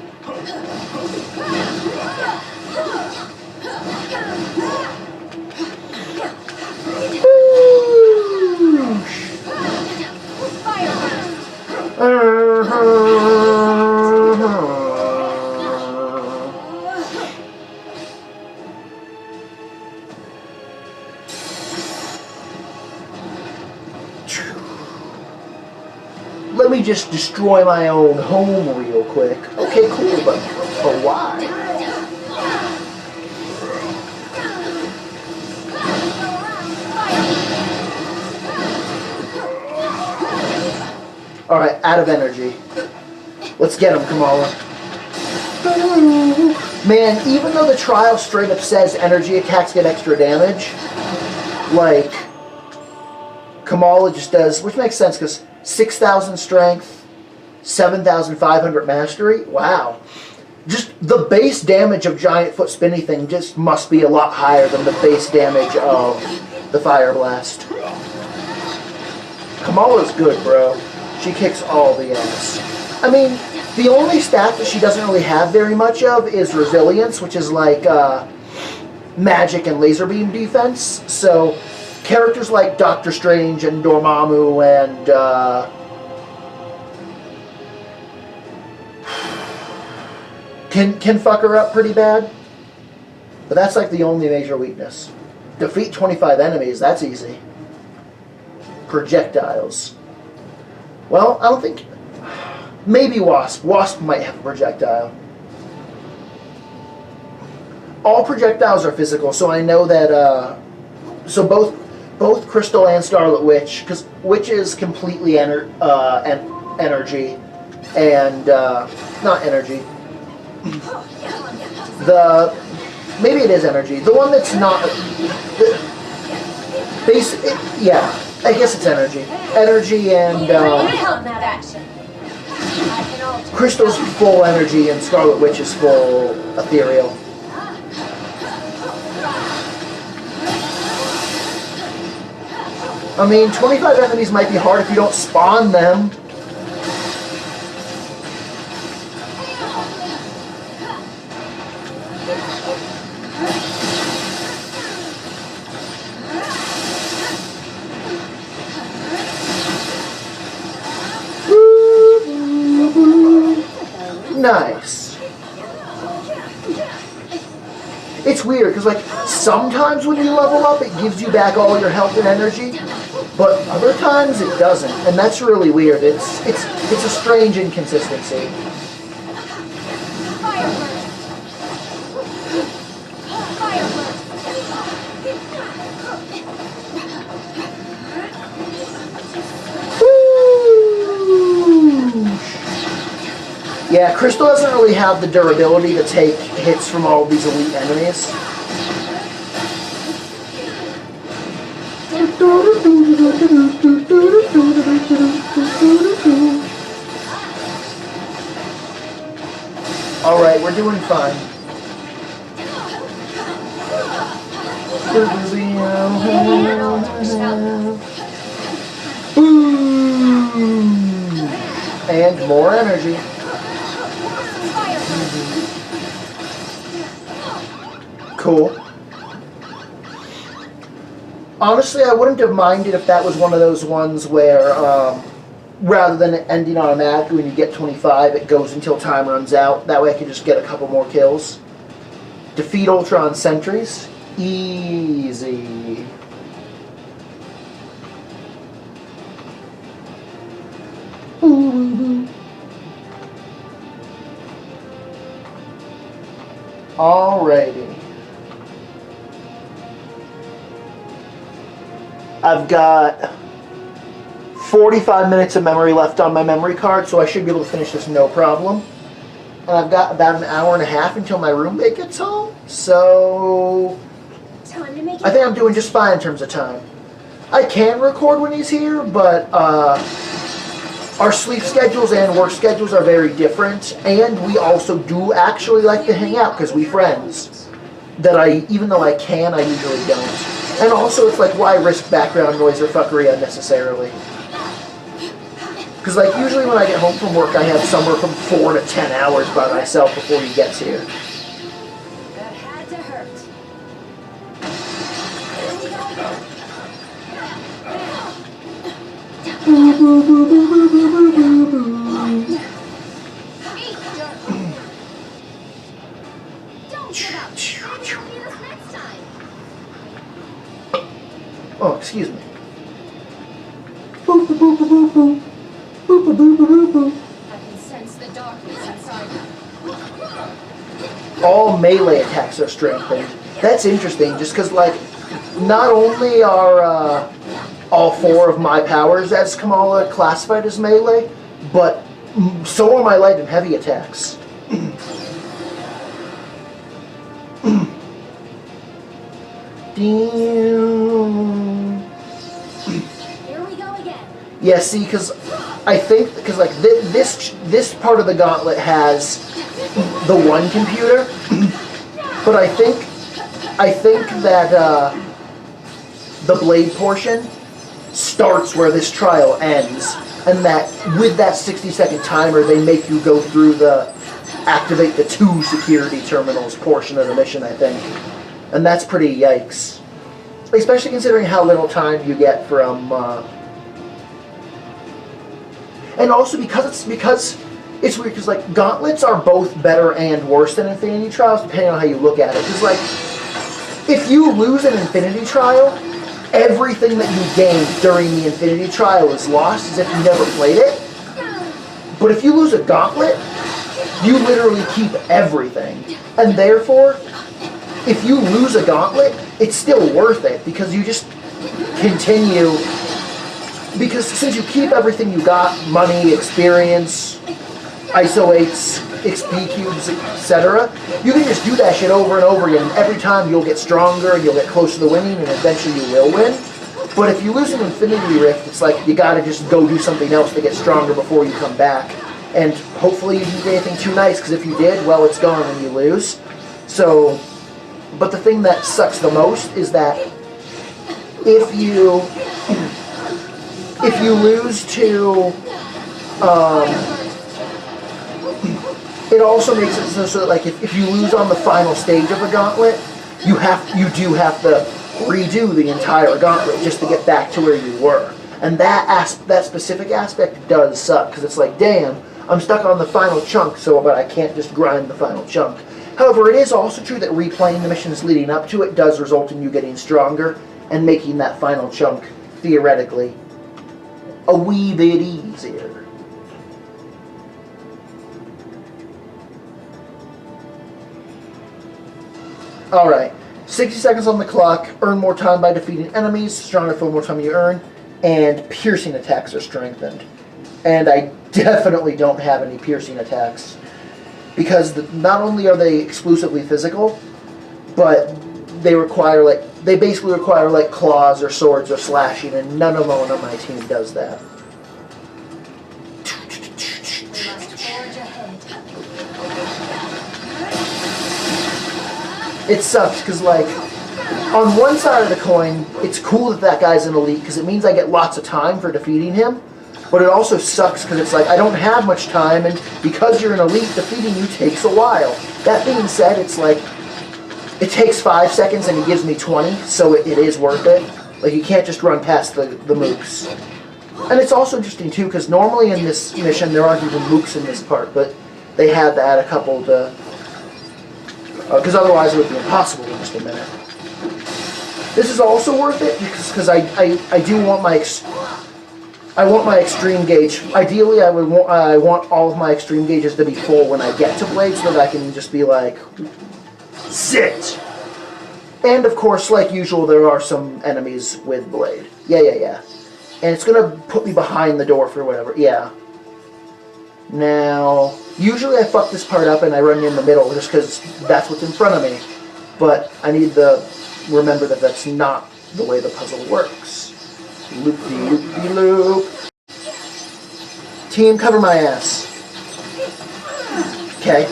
Let me just destroy my own home real quick. Okay, cool, but why? Alright, out of energy. Let's get him, Kamala. Man, even though the trial straight up says energy attacks get extra damage, like, Kamala just does, which makes sense because 6,000 strength, 7,500 mastery. Wow. Just the base damage of Giant Foot Spinny Thing just must be a lot higher than the base damage of the Fire Blast. Kamala's good, bro. She kicks all the ass. I mean, the only stat that she doesn't really have very much of is Resilience, which is like magic and laser beam defense. So characters like Doctor Strange and Dormammu and can fuck her up pretty bad. But that's like the only major weakness. Defeat 25 enemies, that's easy. Projectiles. Well, I don't think... Maybe Wasp. Wasp might have a projectile. All projectiles are physical, so I know that... So both Crystal and Scarlet Witch, because Witch is completely energy, and not energy. Maybe it is energy. The one that's not yeah, I guess it's energy. Energy and Crystal's full energy and Scarlet Witch is full ethereal. I mean, 25 enemies might be hard if you don't spawn them. Nice. It's weird, because like, sometimes when you level up, it gives you back all your health and energy, but other times it doesn't, and that's really weird. It's a strange inconsistency. Yeah, Crystal doesn't really have the durability to take hits from all of these elite enemies. Alright, we're doing fine. And more energy. Cool. Honestly, I wouldn't have minded if that was one of those ones where, rather than it ending automatically when you get 25, it goes until time runs out. That way I could just get a couple more kills. Defeat Ultron sentries. Easy. Alrighty. I've got 45 minutes of memory left on my memory card, so I should be able to finish this no problem. And I've got about an hour and a half until my roommate gets home, so Time to make it. I think I'm doing just fine in terms of time. I can record when he's here, but our sleep schedules and work schedules are very different, and we also do actually like to hang out because we friends. Even though I can, I usually don't. And also, it's like, why risk background noise or fuckery unnecessarily? Because, like, usually when I get home from work, I have somewhere from 4 to 10 hours by myself before he gets here. That had to hurt. Don't give up. Maybe you'll need us next time. Oh, excuse me. Boop, boop, boop, boop, boop. Boop, boop, boop, boop, boop. I can sense the darkness inside you. All melee attacks are strengthened. That's interesting, just because, like, not only are all 4 of my powers as Kamala classified as melee, but so are my light and heavy attacks. Damn. Here we go again. Yeah, see, because I think, because like this part of the gauntlet has the one computer, but I think that the blade portion starts where this trial ends, and that with that 60-second timer, they make you go through activate the 2 security terminals portion of the mission, I think. And that's pretty yikes. Especially considering how little time you get from... and also because it's weird, because like gauntlets are both better and worse than Infinity Trials, depending on how you look at it. Because like, if you lose an Infinity Trial, everything that you gained during the Infinity Trial is lost as if you never played it. But if you lose a gauntlet, you literally keep everything. And therefore, if you lose a gauntlet, it's still worth it because you just continue. Because since you keep everything you got, money, experience, ISO 8s, XP cubes, etc., you can just do that shit over and over again. Every time you'll get stronger and you'll get closer to winning, and eventually you will win. But if you lose an Infinity Rift, it's like you gotta just go do something else to get stronger before you come back. And hopefully you didn't get anything too nice, because if you did, well, it's gone and you lose. So, but the thing that sucks the most is that if you lose to, it also makes it so that like if you lose on the final stage of a gauntlet, you do have to redo the entire gauntlet just to get back to where you were. And that specific aspect does suck, because it's like, damn, I'm stuck on the final chunk, but I can't just grind the final chunk. However, it is also true that replaying the missions leading up to it does result in you getting stronger and making that final chunk, theoretically, a wee bit easier. Alright, 60 seconds on the clock, earn more time by defeating enemies, stronger for more time you earn, and piercing attacks are strengthened. And I definitely don't have any piercing attacks, because not only are they exclusively physical, but they basically require like claws or swords or slashing, and none of on my team does that. We must forge ahead. It sucks because, like, on one side of the coin, it's cool that guy's an elite because it means I get lots of time for defeating him. But it also sucks because it's like I don't have much time, and because you're an elite, defeating you takes a while. That being said, it's like it takes 5 seconds and he gives me 20, so it is worth it. Like, you can't just run past the mooks. And it's also interesting too because normally in this mission there aren't even mooks in this part, but they had to add a couple to. Because otherwise it would be impossible in just a minute. This is also worth it because I do want my extreme gauge. Ideally, I want all of my extreme gauges to be full when I get to Blade, so that I can just be like, sit. And of course, like usual, there are some enemies with Blade. Yeah. And it's gonna put me behind the door for whatever. Yeah. Now, usually I fuck this part up and I run in the middle just because that's what's in front of me. But I need to remember that that's not the way the puzzle works. Loop-de-loop-de-loop. Team, cover my ass. Okay.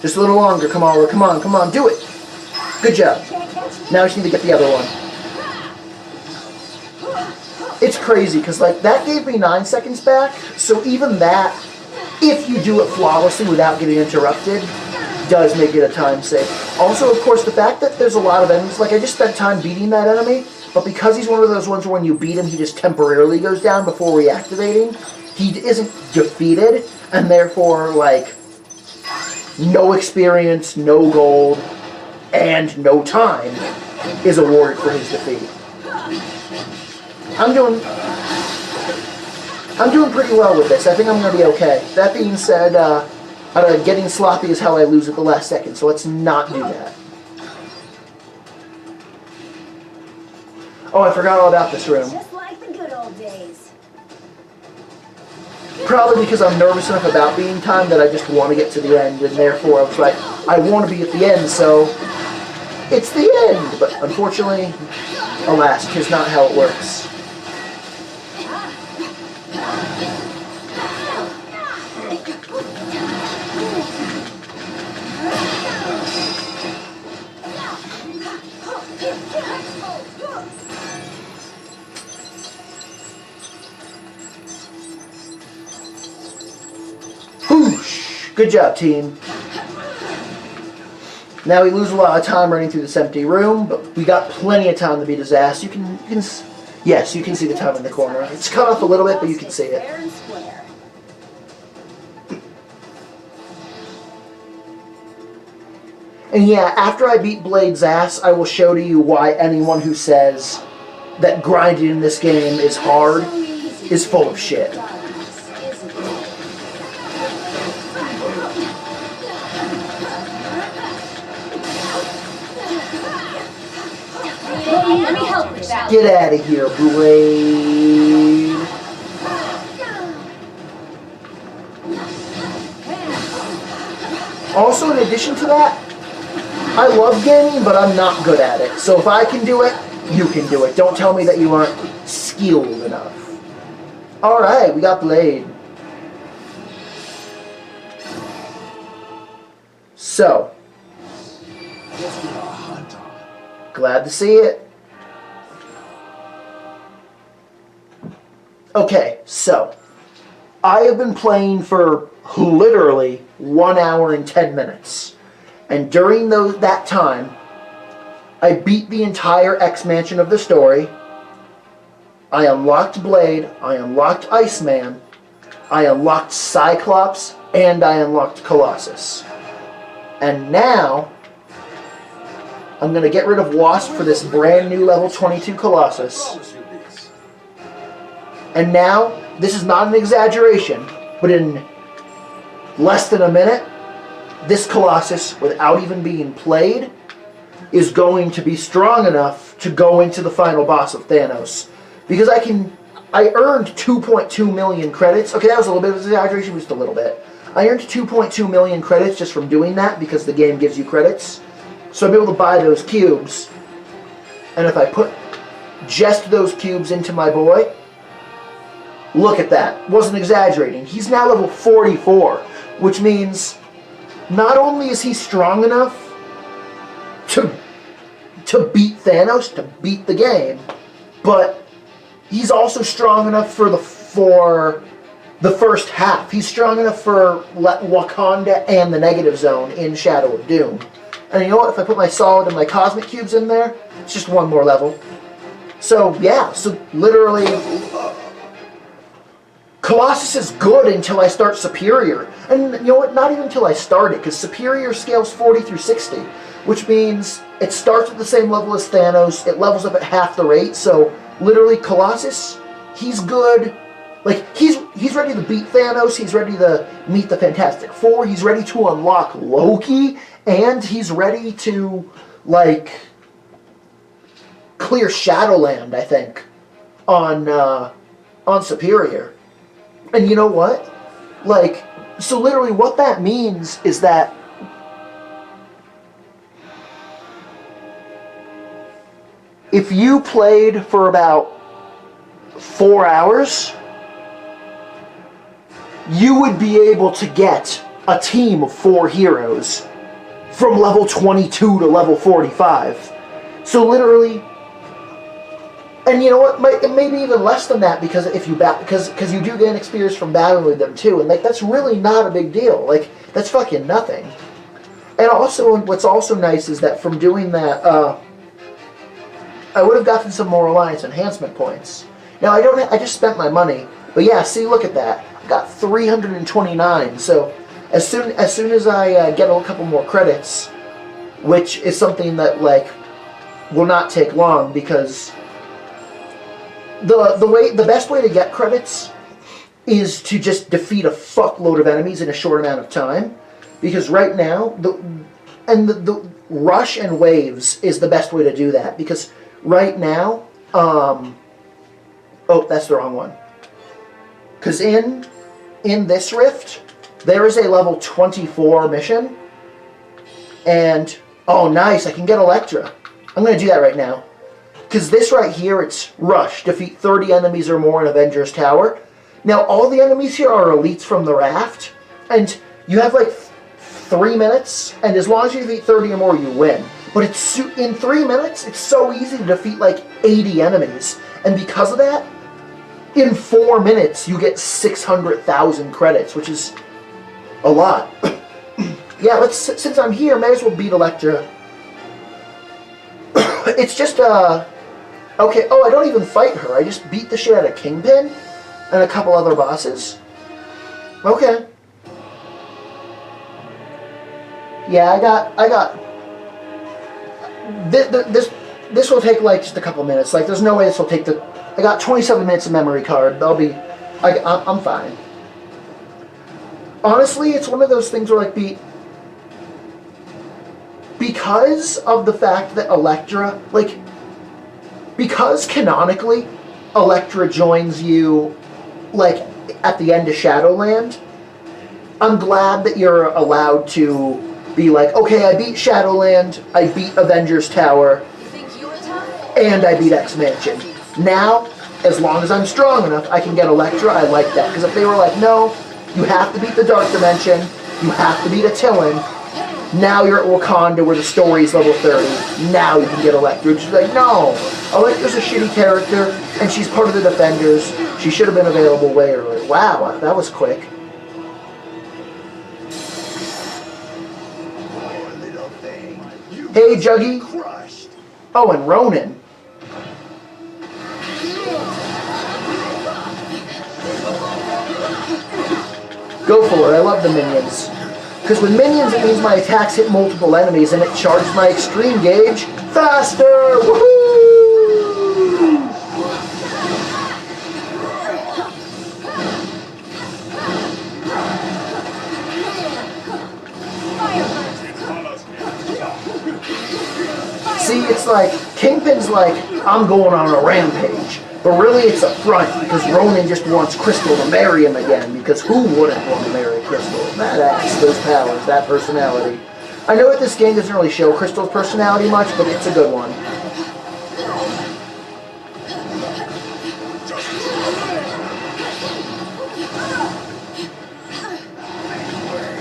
Just a little longer. Come on. Do it. Good job. Now I just need to get the other one. It's crazy, because like that gave me 9 seconds back, so even that, if you do it flawlessly without getting interrupted, does make it a time save. Also, of course, the fact that there's a lot of enemies, like I just spent time beating that enemy, but because he's one of those ones where when you beat him, he just temporarily goes down before reactivating, he isn't defeated, and therefore, like, no experience, no gold, and no time is awarded for his defeat. I'm doing pretty well with this. I think I'm going to be okay. That being said, getting sloppy is how I lose at the last second, so let's not do that. Oh, I forgot all about this room. Just like the good old days. Probably because I'm nervous enough about being timed that I just want to get to the end, and therefore I was like, I want to be at the end, so it's the end. But unfortunately, alas, 'tis not how it works. Whoosh! Good job, team. Now we lose a lot of time running through this empty room, but we got plenty of time to beat his ass. Yes, you can see the time in the corner. It's cut off a little bit, but you can see it. Fair and square. And yeah, after I beat Blade's ass, I will show to you why anyone who says that grinding in this game is hard is full of shit. Let me help with that. Get out of here, Blade. Also, in addition to that, I love gaming, but I'm not good at it. So if I can do it, you can do it. Don't tell me that you aren't skilled enough. Alright, we got Blade. So, glad to see it. Okay, so, I have been playing for literally 1 hour and 10 minutes. And during that time, I beat the entire X-Mansion of the story. I unlocked Blade, I unlocked Iceman, I unlocked Cyclops, and I unlocked Colossus. And now, I'm going to get rid of Wasp for this brand new level 22 Colossus. And now, this is not an exaggeration, but in less than a minute, this Colossus, without even being played, is going to be strong enough to go into the final boss of Thanos. Because I earned 2.2 million credits. Okay, that was a little bit of an exaggeration, just a little bit. I earned 2.2 million credits just from doing that because the game gives you credits. So I'm able to buy those cubes. And if I put just those cubes into my boy, look at that. Wasn't exaggerating. He's now level 44, which means not only is he strong enough to beat Thanos, to beat the game, but he's also strong enough for the first half. He's strong enough for Wakanda and the Negative Zone in Shadow of Doom. And you know what? If I put my Solid and my Cosmic Cubes in there, it's just one more level. So, yeah. So, literally, Colossus is good until I start Superior. And you know what? Not even until I start it, because Superior scales 40 through 60, which means it starts at the same level as Thanos. It levels up at half the rate. So, literally, Colossus, he's good. Like, he's ready to beat Thanos, he's ready to meet the Fantastic Four, he's ready to unlock Loki, and he's ready to, like, clear Shadowland, I think, on Superior. And you know what? Like, so literally what that means is that if you played for about 4 hours, you would be able to get a team of 4 heroes from level 22 to level 45. So literally, and you know what? Maybe even less than that because if you because you do gain experience from battling with them too, and like that's really not a big deal. Like that's fucking nothing. And also, what's also nice is that from doing that, I would have gotten some more Alliance enhancement points. Now I just spent my money, but yeah, see, look at that. Got 329. So as soon as I get a couple more credits, which is something that like will not take long because the best way to get credits is to just defeat a fuckload of enemies in a short amount of time. Because right now the rush and waves is the best way to do that. Because right now, oh, that's the wrong one. Because in this rift, there is a level 24 mission. And, oh nice, I can get Elektra. I'm going to do that right now. Because this right here, it's Rush. Defeat 30 enemies or more in Avengers Tower. Now, all the enemies here are elites from the raft. And you have like 3 minutes. And as long as you defeat 30 or more, you win. But it's in 3 minutes, it's so easy to defeat like 80 enemies. And because of that, in 4 minutes, you get 600,000 credits, which is a lot. Yeah, since I'm here, may as well beat Elektra. It's just, okay, oh, I don't even fight her. I just beat the shit out of Kingpin and a couple other bosses. Okay. Yeah, I got... This will take, like, just a couple minutes. Like, there's no way this will take I got 27 minutes of memory card. I'm fine. Honestly, it's one of those things where, like, because of the fact that Elektra, like, because canonically, Elektra joins you, like, at the end of Shadowland, I'm glad that you're allowed to be like, okay, I beat Shadowland, I beat Avengers Tower, and I beat X-Mansion. Now, as long as I'm strong enough, I can get Elektra. I like that. Because if they were like, no, you have to beat the Dark Dimension, you have to beat Attilan, now you're at Wakanda where the story's level 30, now you can get Elektra. She's like, no, Elektra's a shitty character, and she's part of the Defenders. She should have been available way earlier. Wow, that was quick. Poor little thing. You Hey, Juggy. crushed. Oh, and Ronin. Go for it. I love the minions. Because with minions, it means my attacks hit multiple enemies, and it charges my extreme gauge faster! Woohoo! See, it's like, Kingpin's like, I'm going on a rampage. But really it's a front, because Ronin just wants Crystal to marry him again, because who wouldn't want to marry Crystal? That ass, those powers, that personality. I know that this game doesn't really show Crystal's personality much, but it's a good one.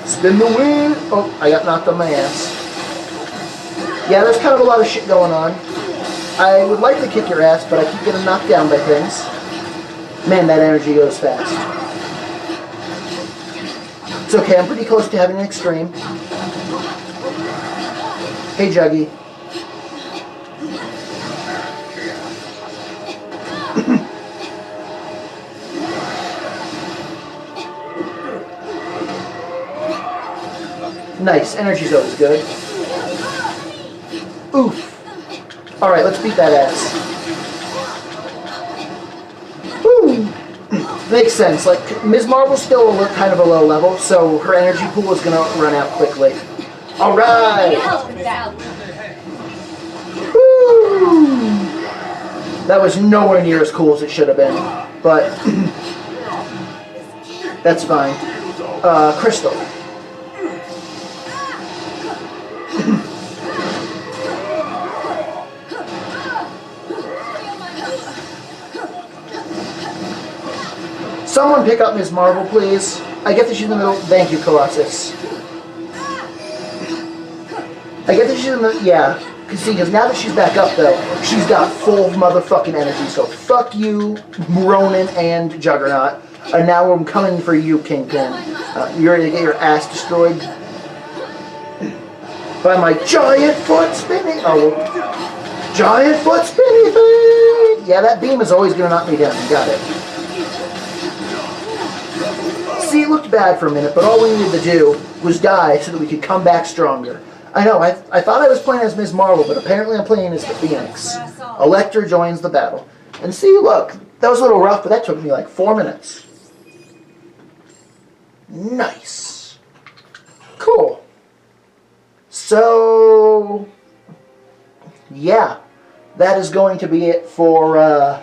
Spin the wheel! Oh, I got knocked on my ass. Yeah, there's kind of a lot of shit going on. I would like to kick your ass, but I keep getting knocked down by things. Man, that energy goes fast. It's okay, I'm pretty close to having an extreme. Hey, Juggy. Nice, energy's always good. Oof. Alright, let's beat that ass. Woo! Makes sense. Like, Ms. Marvel's still kind of a low level, so her energy pool is gonna run out quickly. Alright! Woo! That was nowhere near as cool as it should have been, but that's fine. Crystal. Someone pick up Ms. Marvel, please. I get that she's in the middle. Thank you, Colossus. I get that she's in the... Yeah. Because now that she's back up, though, she's got full motherfucking energy. So fuck you, Ronin and Juggernaut. And now I'm coming for you, Kingpin. You're ready to get your ass destroyed by my giant foot spinning... Oh, giant foot spinning thing! Yeah, that beam is always going to knock me down. You got it. See, it looked bad for a minute, but all we needed to do was die so that we could come back stronger. I know, I thought I was playing as Ms. Marvel, but apparently I'm playing as the Phoenix. Elektra joins the battle. And see, look, that was a little rough, but that took me like 4 minutes. Nice. Cool. So, yeah, that is going to be it for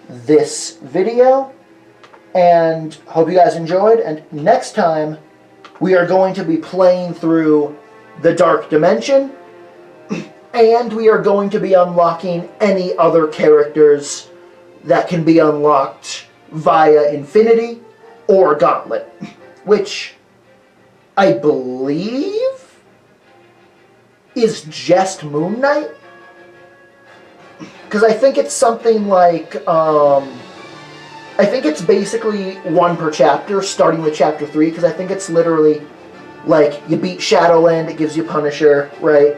this video. And hope you guys enjoyed. And next time, we are going to be playing through the Dark Dimension. And we are going to be unlocking any other characters that can be unlocked via Infinity or Gauntlet. Which I believe is just Moon Knight. Because I think it's something like... I think it's basically one per chapter, starting with chapter 3, because I think it's literally, like, you beat Shadowland, it gives you Punisher, right?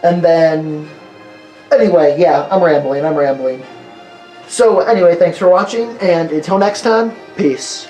And then, anyway, yeah, I'm rambling. So, anyway, thanks for watching, and until next time, peace.